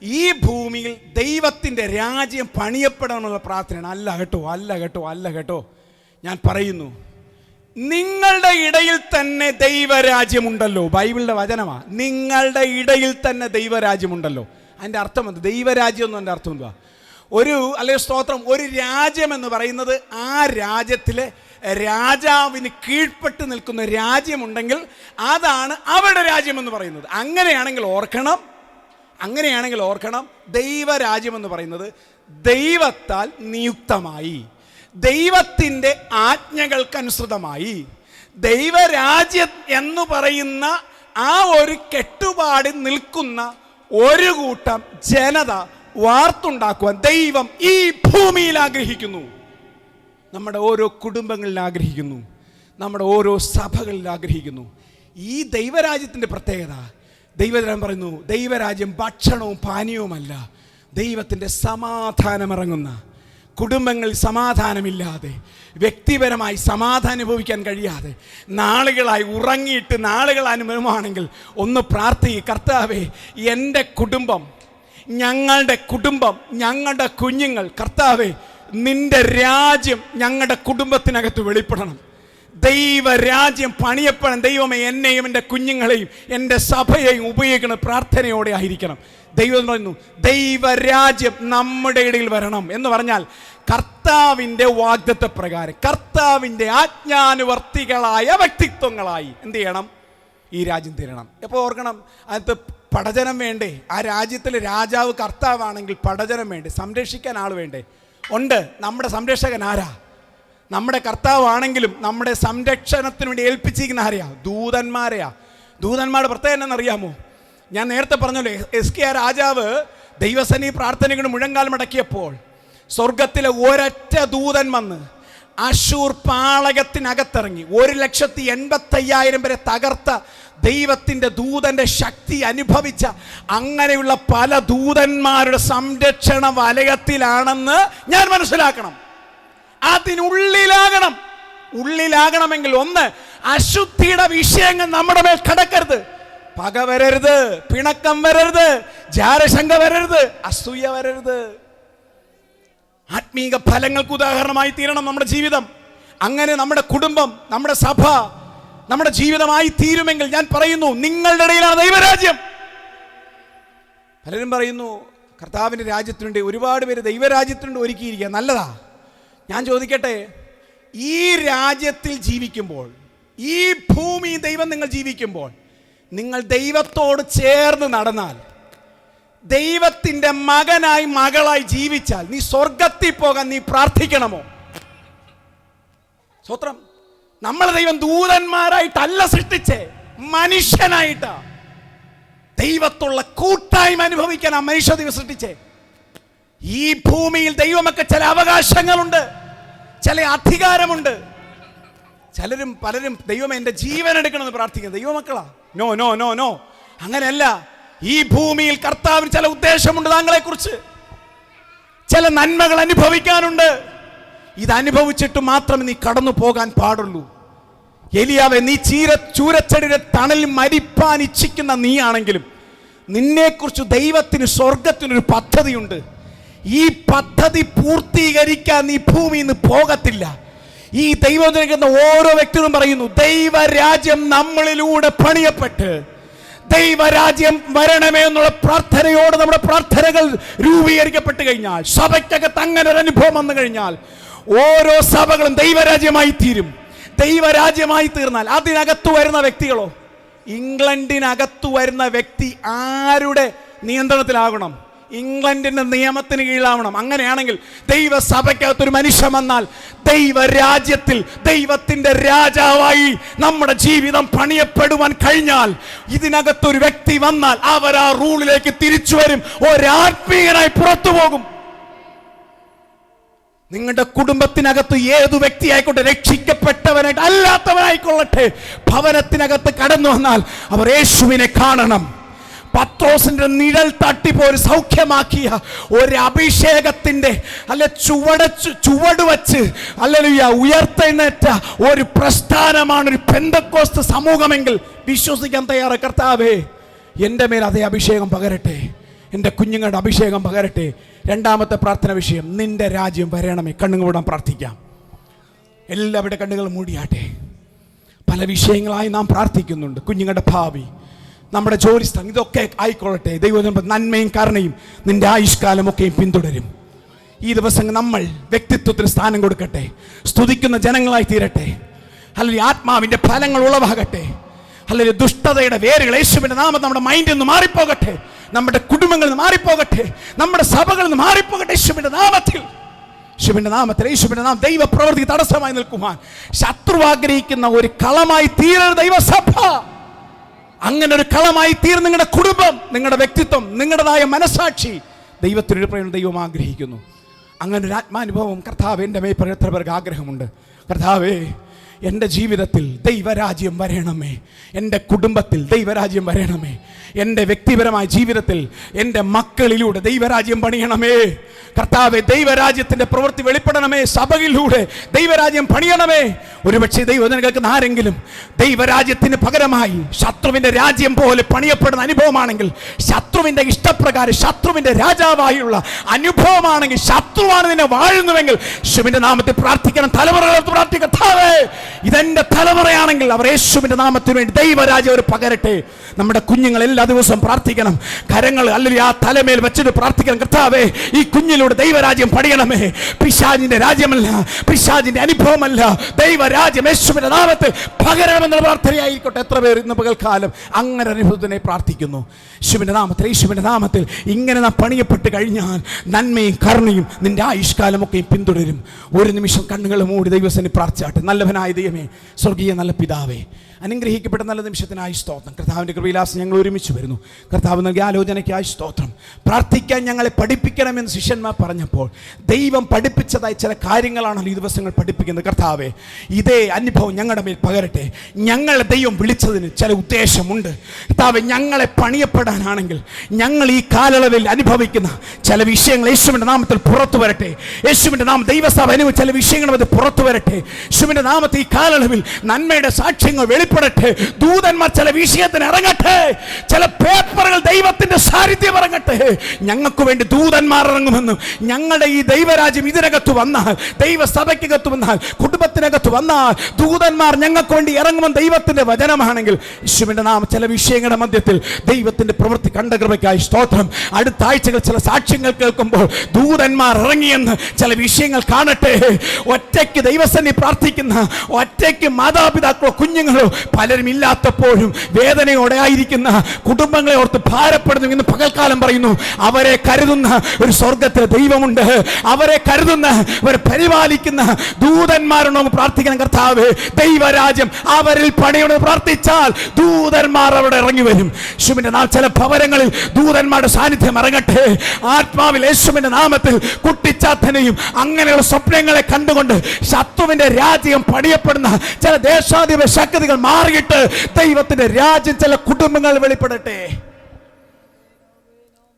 ഈ ഭൂമിയിൽ ദൈവത്തിൻ്റെ രാജ്യം പണിയപ്പെടണമെന്നുള്ള പ്രാർത്ഥനയാണ്. അല്ല കേട്ടോ, അല്ല കേട്ടോ, അല്ല കേട്ടോ. ഞാൻ പറയുന്നു, നിങ്ങളുടെ ഇടയിൽ തന്നെ ദൈവരാജ്യമുണ്ടല്ലോ. ബൈബിളിൻ്റെ വചനമാണ്. നിങ്ങളുടെ ഇടയിൽ തന്നെ ദൈവരാജ്യമുണ്ടല്ലോ. അതിൻ്റെ അർത്ഥം എന്ത്? ദൈവരാജ്യം എന്ന് എൻ്റെ അർത്ഥം എന്തുവാ? അല്ലെങ്കിൽ സ്തോത്രം, ഒരു രാജ്യം എന്ന് പറയുന്നത് ആ രാജ്യത്തിലെ രാജാവിന് കീഴ്പ്പെട്ട് നിൽക്കുന്ന രാജ്യമുണ്ടെങ്കിൽ അതാണ് അവരുടെ രാജ്യമെന്ന് പറയുന്നത്. അങ്ങനെയാണെങ്കിൽ ഓർക്കണം, ദൈവരാജ്യമെന്ന് പറയുന്നത് ദൈവത്താൽ നിയുക്തമായി, ദൈവത്തിൻ്റെ ആജ്ഞകൾക്കനുസൃതമായി, ദൈവരാജ്യം എന്ന് പറയുന്ന ആ ഒരു കെട്ടുപാടിൽ നിൽക്കുന്ന ഒരു കൂട്ടം ജനത വാർത്തുണ്ടാക്കുവാൻ ദൈവം ഈ ഭൂമിയിൽ ആഗ്രഹിക്കുന്നു. നമ്മുടെ ഓരോ കുടുംബങ്ങളിൽ ആഗ്രഹിക്കുന്നു, നമ്മുടെ ഓരോ സഭകളിൽ ആഗ്രഹിക്കുന്നു. ഈ ദൈവരാജ്യത്തിൻ്റെ പ്രത്യേകത, ദൈവജനം പറയുന്നു, ദൈവരാജ്യം ഭക്ഷണവും പാനീയവുമല്ല, ദൈവത്തിൻ്റെ സമാധാനമിറങ്ങുന്ന, കുടുംബങ്ങളിൽ സമാധാനമില്ലാതെ, വ്യക്തിപരമായി സമാധാനം അനുഭവിക്കാൻ കഴിയാതെ നാളുകളായി ഉറങ്ങിയിട്ട് അനുഭവമാണെങ്കിൽ ഒന്ന് പ്രാർത്ഥിക്കുക, കർത്താവേ, എൻ്റെ കുടുംബം, ഞങ്ങളുടെ കുഞ്ഞുങ്ങൾ, കർത്താവേ, നിന്റെ രാജ്യം ഞങ്ങളുടെ കുടുംബത്തിനകത്ത് വെളിപ്പെടണം. ദൈവരാജ്യം പണിയപ്പെടണം. ദൈവമേ, എന്നെയും എൻ്റെ കുഞ്ഞുങ്ങളെയും എൻ്റെ സഭയെയും ഉപയോഗിക്കുന്ന പ്രാർത്ഥനയോടെ ആയിരിക്കണം. ദൈവം പറയുന്നു, ദൈവരാജ്യം നമ്മുടെ ഇടയിൽ വരണം എന്ന് പറഞ്ഞാൽ കർത്താവിൻ്റെ വാഗ്ദത്ത പ്രകാരം, കർത്താവിൻ്റെ ആജ്ഞാനുവർത്തികളായ വ്യക്തിത്വങ്ങളായി എന്ത് ചെയ്യണം? ഈ രാജ്യം തീരണം. എപ്പോൾ ഓർക്കണം, അതിനകത്ത് പടജനം വേണ്ടേ? ആ രാജ്യത്തിലെ രാജാവ് കർത്താവാണെങ്കിൽ പടജനം വേണ്ടേ? സംരക്ഷിക്കാൻ ആൾ വേണ്ടേ? ഉണ്ട്. നമ്മുടെ സംരക്ഷകൻ ആരാ? നമ്മുടെ കർത്താവാണെങ്കിലും നമ്മുടെ സംരക്ഷണത്തിന് വേണ്ടി ഏൽപ്പിച്ചിരിക്കുന്ന ആരെയാ? ദൂതന്മാരെയാ. ദൂതന്മാരുടെ പ്രത്യേകത എന്നറിയാമോ? ഞാൻ നേരത്തെ പറഞ്ഞല്ലോ, എസ്കിയാ രാജാവ് ദൈവസന്നിധി പ്രാർത്ഥനയ്ക്ക് മുഴങ്കാൽ മടക്കിയപ്പോൾ സ്വർഗത്തിലെ ഒരൊറ്റ ദൂതൻ വന്ന് അശൂർ പാളയത്തിനകത്തിറങ്ങി 1,85,000 പേരെ തകർത്ത ദൈവത്തിൻ്റെ ദൂതൻ്റെ ശക്തി അനുഭവിച്ച അങ്ങനെയുള്ള പല ദൂതന്മാരുടെ സംരക്ഷണ വലയത്തിലാണെന്ന് ഞാൻ മനസ്സിലാക്കണം. ഉള്ളിലാകണമെങ്കിൽ ഒന്ന്, അശുദ്ധിയുടെ വിഷയങ്ങൾ നമ്മുടെ മേൽ കടക്കരുത്. പക വരരുത്, പിണക്കം വരരുത്, ജാരശങ്ക വരരുത്, അസൂയ വരരുത്. ആത്മീക ഫലങ്ങൾക്ക് ഉദാഹരണമായി തീരണം നമ്മുടെ ജീവിതം. അങ്ങനെ നമ്മുടെ കുടുംബം, നമ്മുടെ സഭ, നമ്മുടെ ജീവിതമായി തീരുമെങ്കിൽ ഞാൻ പറയുന്നു, നിങ്ങളുടെ ഇടയിലാണ് ദൈവരാജ്യം. പലരും പറയുന്നു കർത്താവിൻ്റെ രാജ്യത്തിനുണ്ട്, ഒരുപാട് പേര് ദൈവരാജ്യത്തിനുണ്ട് ഒരുക്കിയിരിക്കുക. നല്ലതാ. ഞാൻ ചോദിക്കട്ടെ, ഈ രാജ്യത്തിൽ ജീവിക്കുമ്പോൾ, ഈ ഭൂമി ദൈവം നിങ്ങൾ ജീവിക്കുമ്പോൾ, നിങ്ങൾ ദൈവത്തോട് ചേർന്ന് നടന്നാൽ, ദൈവത്തിൻ്റെ മകനായി മകളായി ജീവിച്ചാൽ, നീ സ്വർഗത്തിൽ പോകാൻ നീ പ്രാർത്ഥിക്കണമോ? സ്തോത്രം. നമ്മളെ ദൈവം ദൂതന്മാരായിട്ടല്ല സൃഷ്ടിച്ചേ, മനുഷ്യനായിട്ടാ. ദൈവത്തുള്ള കൂട്ടായ്മ അനുഭവിക്കാൻ ആ മനുഷ്യ ദൈവം സൃഷ്ടിച്ചേ. ഈ ഭൂമിയിൽ ദൈവമൊക്കെ ചില അവകാശങ്ങളുണ്ട്, ചില അധികാരമുണ്ട്. പലരും ദൈവം എൻ്റെ ജീവൻ എടുക്കണമെന്ന് പ്രാർത്ഥിക്കുന്നത് ദൈവമക്കളാ. നോ നോ നോ നോ, അങ്ങനെയല്ല. ഈ ഭൂമിയിൽ കർത്താവിന് ചില ഉദ്ദേശമുണ്ട് താങ്കളെ കുറിച്ച്. ചില നന്മകൾ അനുഭവിക്കാനുണ്ട്. ഇത് അനുഭവിച്ചിട്ട് മാത്രമേ നീ കടന്നു പോകാൻ പാടുള്ളൂ. എലിയാവെ, നീ ചൂരച്ചെടിയുടെ തണലിൽ മരിപ്പാൻ ഇച്ഛിക്കുന്ന നീയാണെങ്കിലും നിന്നെക്കുറിച്ച് ദൈവത്തിന് സ്വർഗത്തിനൊരു പദ്ധതിയുണ്ട്. ഈ പദ്ധതി പൂർത്തീകരിക്കാൻ നീ ഭൂമിയിൽ നിന്ന് പോകത്തില്ല. ഈ ദൈവം നൽകുന്ന ഓരോ വ്യക്തികളും പറയുന്നു, ദൈവരാജ്യം നമ്മളിലൂടെ പണിയപ്പെട്ട് ദൈവരാജ്യം വരണമേ എന്നുള്ള പ്രാർത്ഥനയോട് നമ്മുടെ പ്രാർത്ഥനകൾ രൂപീകരിക്കപ്പെട്ട് കഴിഞ്ഞാൽ, സഭയ്ക്കകത്ത് അങ്ങനെ ഒരു അനുഭവം വന്നു കഴിഞ്ഞാൽ, ഓരോ സഭകളും ദൈവരാജ്യമായി തീരും. ദൈവരാജ്യമായി തീർന്നാൽ അതിനകത്തു വരുന്ന വ്യക്തികളോ, ഇംഗ്ലണ്ടിനകത്തു വരുന്ന വ്യക്തി ആരുടെ നിയന്ത്രണത്തിലാകണം? ഇംഗ്ലണ്ടിന്റെ നിയമത്തിന് കീഴിലാവണം. അങ്ങനെയാണെങ്കിൽ ദൈവസഭയ്ക്കകത്തൊരു മനുഷ്യൻ വന്നാൽ ദൈവരാജ്യത്തിൽ ദൈവത്തിന്റെ രാജാവായി നമ്മുടെ ജീവിതം പണിയപ്പെടുവാൻ കഴിഞ്ഞാൽ, ഇതിനകത്തൊരു വ്യക്തി വന്നാൽ അവർ ആ റൂളിലേക്ക് തിരിച്ചു വരും, ഒരാത്മീയനായി പുറത്തു പോകും. നിങ്ങളുടെ കുടുംബത്തിനകത്ത് ഏതു വ്യക്തിയായിക്കോട്ടെ, രക്ഷിക്കപ്പെട്ടവനായിട്ട് അല്ലാത്തവനായിക്കൊള്ളട്ടെ, ഭവനത്തിനകത്ത് കടന്നു വന്നാൽ അവർ യേശുവിനെ കാണണം. പത്രോസിന്റെ നിഴൽ തട്ടിപ്പോര് സൗഖ്യമാക്കിയ ഒരു അഭിഷേകത്തിന്റെ ചുവട് വച്ച് ഉയർത്തെഴുന്നേറ്റ ഒരു പ്രസ്ഥാനമാണ് ഒരു പെന്തക്കോസ്ത് സമൂഹമെങ്കിൽ വിശ്വസിക്കാൻ തയ്യാറ്. കർത്താവേ, എൻ്റെ മേൽ അതേ അഭിഷേകം പകരട്ടെ, എൻ്റെ കുഞ്ഞുങ്ങളുടെ അഭിഷേകം പകരട്ടെ. രണ്ടാമത്തെ പ്രാർത്ഥന വിഷയം, നിന്റെ രാജ്യം വരണമേ. കണ്ണുകൾ മൂടാൻ പ്രാർത്ഥിക്കാം. എല്ലാവരുടെ കണ്ണുകൾ മൂടിയാട്ടെ. പല വിഷയങ്ങളായി നാം പ്രാർത്ഥിക്കുന്നുണ്ട്. കുഞ്ഞുങ്ങളുടെ ഭാവി, നമ്മുടെ ജോലിസ്ഥലം, ഇതൊക്കെ ആയിക്കൊള്ളട്ടെ. ദൈവം നന്മയും കരുണയും നിന്റെ ആയുഷ്കാലമൊക്കെയും പിന്തുടരും. ഈ ദിവസം നമ്മൾ വ്യക്തിത്വത്തിന് സ്ഥാനം കൊടുക്കട്ടെ. സ്തുതിക്കുന്ന ജനങ്ങളായി തീരട്ടെ. അല്ലെങ്കിൽ ആത്മാവിന്റെ ഫലങ്ങൾ ഉളവാകട്ടെ. അല്ലെങ്കിൽ ദുഷ്ടതയുടെ വേരുകൾ യേശുവിന്റെ നാമത്തിൽ നമ്മുടെ മൈൻഡിൽ നിന്ന് മാറിപ്പോകട്ടെ. നമ്മുടെ കുടുംബങ്ങളിൽ നിന്ന് മാറിപ്പോകട്ടെ. നമ്മുടെ സഭകളിൽ നിന്ന് മാറിപ്പോകട്ടെ. യേശുവിന്റെ നാമത്തിൽ, യേശുവിന്റെ നാമത്തിൽ, യേശുവിന്റെ നാമം ദൈവ പ്രവൃത്തിക്ക് തടസ്സമായി നിൽക്കുവാൻ ശത്രു ആഗ്രഹിക്കുന്ന ഒരു കളമായി തീരരുത് ദൈവസഭ. അങ്ങനെ ഒരു കളമായി തീർന്ന് നിങ്ങളുടെ കുടുംബം, നിങ്ങളുടെ വ്യക്തിത്വം, നിങ്ങളുടേതായ മനസാക്ഷി ദൈവത്തിനൊരു പ്രയോജനം ദൈവം ആഗ്രഹിക്കുന്നു. അങ്ങനെ ഒരു ആത്മാനുഭവം കർത്താവ് എൻ്റെ മേൽ എത്ര പേർക്ക് ആഗ്രഹമുണ്ട്. കർത്താവേ, എൻ്റെ ജീവിതത്തിൽ ദൈവരാജ്യം വരണമേ, എൻ്റെ കുടുംബത്തിൽ ദൈവരാജ്യം വരണമേ, എൻ്റെ വ്യക്തിപരമായ ജീവിതത്തിൽ എൻ്റെ മക്കളിലൂടെ ദൈവരാജ്യം പണിയണമേ. കർത്താവെ, ദൈവരാജ്യത്തിൻ്റെ പ്രവൃത്തി വെളിപ്പെടണമേ. സഭയിലൂടെ ദൈവരാജ്യം പണിയണമേ. ഒരുപക്ഷെ ദൈവവചനം കേൾക്കുന്ന ആരെങ്കിലും ദൈവരാജ്യത്തിന് പകരമായി ശത്രുവിൻ്റെ രാജ്യം പോലെ പണിയപ്പെടുന്ന അനുഭവമാണെങ്കിൽ, ശത്രുവിൻ്റെ ഇഷ്ടപ്രകാരം ശത്രുവിൻ്റെ രാജാവായുള്ള അനുഭവമാണെങ്കിൽ, ശത്രുവാണ് നിന്നെ വാഴുന്നുവെങ്കിൽ യേശുവിൻ്റെ നാമത്തിൽ പ്രാർത്ഥിക്കണം. തലമുറകളോട് പ്രാർത്ഥിക്കണം. കർത്താവേ, ഇതെന്റെ തലമുറയാണെങ്കിൽ അവർ യേശുവിന്റെ നാമത്തിന് വേണ്ടി ദൈവരാജ്യം അവർ പകരട്ടെ. നമ്മുടെ കുഞ്ഞുങ്ങൾ എല്ലാ ദിവസവും പ്രാർത്ഥിക്കണം. കരങ്ങൾ അല്ലെങ്കിൽ ആ തലമേൽ വെച്ചിട്ട് പ്രാർത്ഥിക്കണം. കർത്താവേ, ഈ കുഞ്ഞിലൂടെ ദൈവരാജ്യം പണിയണമേ. പിശാചിന്റെ രാജ്യമല്ല, പിശാചിന്റെ അനുഭവമല്ല, ദൈവരാജ്യം യേശുവിന്റെ നാമത്തിൽ പകരണമെന്നുള്ള പ്രാർത്ഥനയായിരിക്കട്ടെ. എത്ര പേർ ഇന്ന് പകൽക്കാലം അങ്ങനെ അനുഭവത്തിനെ പ്രാർത്ഥിക്കുന്നു? യേശുവിന്റെ നാമത്തിൽ, യേശുവിന്റെ നാമത്തിൽ ഇങ്ങനെ നാം പണിയപ്പെട്ട് കഴിഞ്ഞാൽ നന്മയും കരുണയും നിന്റെ ആയുഷ്കാലമൊക്കെയും പിന്തുടരും. ഒരു നിമിഷം കണ്ണുകൾ മൂടി ദൈവസന്നിധിയിൽ പ്രാർത്ഥിച്ചാട്ടെ. നല്ലവനായ ദൈവമേ, സ്വർഗീയ നല്ല പിതാവേ, അനുഗ്രഹിക്കപ്പെട്ട നല്ല നിമിഷത്തിനായി സ്തോത്രം. കർത്താവിൻ്റെ കൃപയിലാസം ഞങ്ങൾ ഒരുമിച്ച് വരുന്നു. കർത്താവ് നൽകിയ ആലോചനയ്ക്കായി സ്തോത്രം. പ്രാർത്ഥിക്കാൻ ഞങ്ങളെ പഠിപ്പിക്കണമെന്ന് ശിഷ്യന്മാർ പറഞ്ഞപ്പോൾ ദൈവം പഠിപ്പിച്ചതായി ചില കാര്യങ്ങളാണല്ലോ ഈ ദിവസങ്ങൾ പഠിപ്പിക്കുന്നത്. കർത്താവേ, ഇതേ അനുഭവം ഞങ്ങളുടെ മേൽ പകരട്ടെ. ഞങ്ങളെ ദൈവം വിളിച്ചതിന് ചില ഉദ്ദേശമുണ്ട്. കർത്താവേ, ഞങ്ങളെ പണിയപ്പെടാനാണെങ്കിൽ ഞങ്ങൾ ഈ കാലയളവിൽ അനുഭവിക്കുന്ന ചില വിഷയങ്ങൾ യേശുവിൻ്റെ നാമത്തിൽ പുറത്തു വരട്ടെ. യേശുവിൻ്റെ നാമം ദൈവസഭ അനുഭവിച്ച ചില വിഷയങ്ങൾ അത് പുറത്തു വരട്ടെ. യേശുവിൻ്റെ നാമത്തിൽ ഈ കാലയളവിൽ നന്മയുടെ സാക്ഷ്യങ്ങൾ വെളിപ്പെടട്ടെ. ദൂതന്മാർ ചില വിഷയത്തിന് ഇറങ്ങട്ടെ. ചില പേപ്പറുകൾ ദൈവത്തിന്റെ സാന്നിധ്യം ഇറങ്ങട്ടെ. ഞങ്ങൾക്ക് വേണ്ടി ദൂതന്മാർ ഇറങ്ങുമെന്നും, ഞങ്ങളുടെ ഈ ദൈവരാജ്യം ഇതിനകത്ത് വന്നാൽ, ദൈവസഭയ്ക്കകത്ത് വന്നാൽ, കുടുംബത്തിനകത്ത് വന്നാൽ ദൂതന്മാർ ഞങ്ങൾക്ക് വേണ്ടി ഇറങ്ങുമെന്ന് ദൈവത്തിന്റെ വചനമാണെങ്കിൽ യേശുവിന്റെ നാമം ചില വിഷയങ്ങളുടെ മധ്യത്തിൽ ദൈവത്തിന്റെ പ്രവൃത്തി കണ്ട കൃപയ്ക്കായി സ്തോത്രം. അടുത്ത ആഴ്ചകൾ ചില സാക്ഷ്യങ്ങൾ കേൾക്കുമ്പോൾ ദൂതന്മാർ ഇറങ്ങിയെന്ന് ചില വിഷയങ്ങൾ കാണട്ടെ. ഒറ്റയ്ക്ക് ദൈവസന്നിധി പ്രാർത്ഥിക്കുന്ന, ഒറ്റയ്ക്ക് മാതാപിതാക്കളോ കുഞ്ഞുങ്ങളോ പലരും ഇല്ലാത്തപ്പോഴും വേദനയോടെ ആയിരിക്കുന്ന കുടുംബങ്ങളെ ഓർത്ത് ഭാരപ്പെടുന്നു. ഇന്ന് പകൽക്കാലം പറയുന്നു, അവരെ കരുതുന്ന ഒരു സ്വർഗത്തിലെ ദൈവമുണ്ട്. അവരെ കരുതുന്ന, അവരെ പരിപാലിക്കുന്ന ദൂതന്മാരുണ്ടോ പ്രാർത്ഥിക്കണം. കർത്താവ്, ദൈവരാജ്യം അവരിൽ പണിയണമെന്ന് പ്രാർത്ഥിച്ചാൽ ദൂതന്മാർ അവിടെ ഇറങ്ങി വരും. യേശുവിന്റെ നാമത്തിൽ ചില ഭവനങ്ങളിൽ ദൂതന്മാരുടെ സാന്നിധ്യം ഇറങ്ങട്ടെ. ആത്മാവിൽ യേശുവിന്റെ നാമത്തിൽ കുട്ടിച്ചാത്തനെയും അങ്ങനെയുള്ള സ്വപ്നങ്ങളെ കണ്ടുകൊണ്ട് ശത്രുവിന്റെ രാജ്യം പണിയപ്പെടുന്ന ചില ദേശാധിപ ശക്തികൾ മാറിയിട്ട് ദൈവത്തിന്റെ രാജ്യം ചില കുടുംബങ്ങൾ വെളിപ്പെടട്ടെ.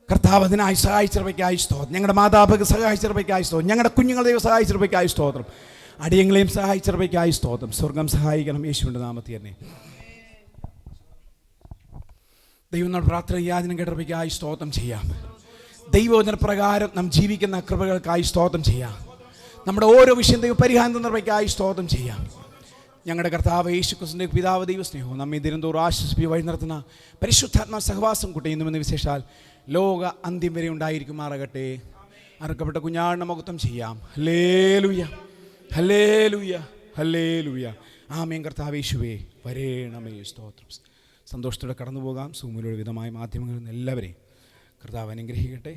കർത്താവ് അതിനായി സഹായിച്ചിറവയ്ക്കായി സ്തോത്രം. ഞങ്ങളുടെ മാതാപിതാക്കൾ സഹായിച്ചിറവയ്ക്കായി സ്തോത്രം. ഞങ്ങളുടെ കുഞ്ഞുങ്ങൾ ദൈവം സഹായിച്ചിറവയ്ക്കായി സ്തോത്രം. അടിയങ്ങളെയും സഹായിച്ചിറവയ്ക്കായി സ്തോത്രം. സ്വർഗം സഹായിക്കണം യേശുവിന്റെ നാമത്തിൽ തന്നെ. ദൈവം നമ്മുടെ പ്രാർത്ഥന യാചന കേട്ടവയ്ക്കായി സ്തോത്രം ചെയ്യാം. ദൈവവചന പ്രകാരം നാം ജീവിക്കുന്ന കൃപകൾക്കായി സ്തോത്രം ചെയ്യാം. നമ്മുടെ ഓരോ വിഷയം ദൈവ പരിഹാരം തന്നവയ്ക്കായി സ്തോത്രം ചെയ്യാം. ഞങ്ങളുടെ കർത്താവ് യേശുക്രിസ്തുവിന്റെ പിതാവ് ദൈവ സ്നേഹവും നമ്മെ ദിനംതോറും ആശ്വസിപ്പിച്ച് വഴി നടത്തുന്ന പരിശുദ്ധാത്മാ സഹവാസം കുട്ടിയെന്നുമെന്ന് വിശേഷാൽ ലോക അന്ത്യം വരെ ഉണ്ടായിരിക്കുമാറാകട്ടെ. അറുക്കപ്പെട്ട കുഞ്ഞാടിന് മഹത്വം ചെയ്യാം. ഹല്ലേലൂയ, ഹല്ലേലൂയ, ഹല്ലേലൂയ. ആമേൻ. കർത്താവ് യേശുവേ വരേണമേ. സ്തോത്രം. സന്തോഷത്തോടെ കടന്നു പോകാം. സൂമിലുള്ള വിധമായ മാധ്യമങ്ങളിൽ നിന്ന് എല്ലാവരെയും കർത്താവ് അനുഗ്രഹിക്കട്ടെ.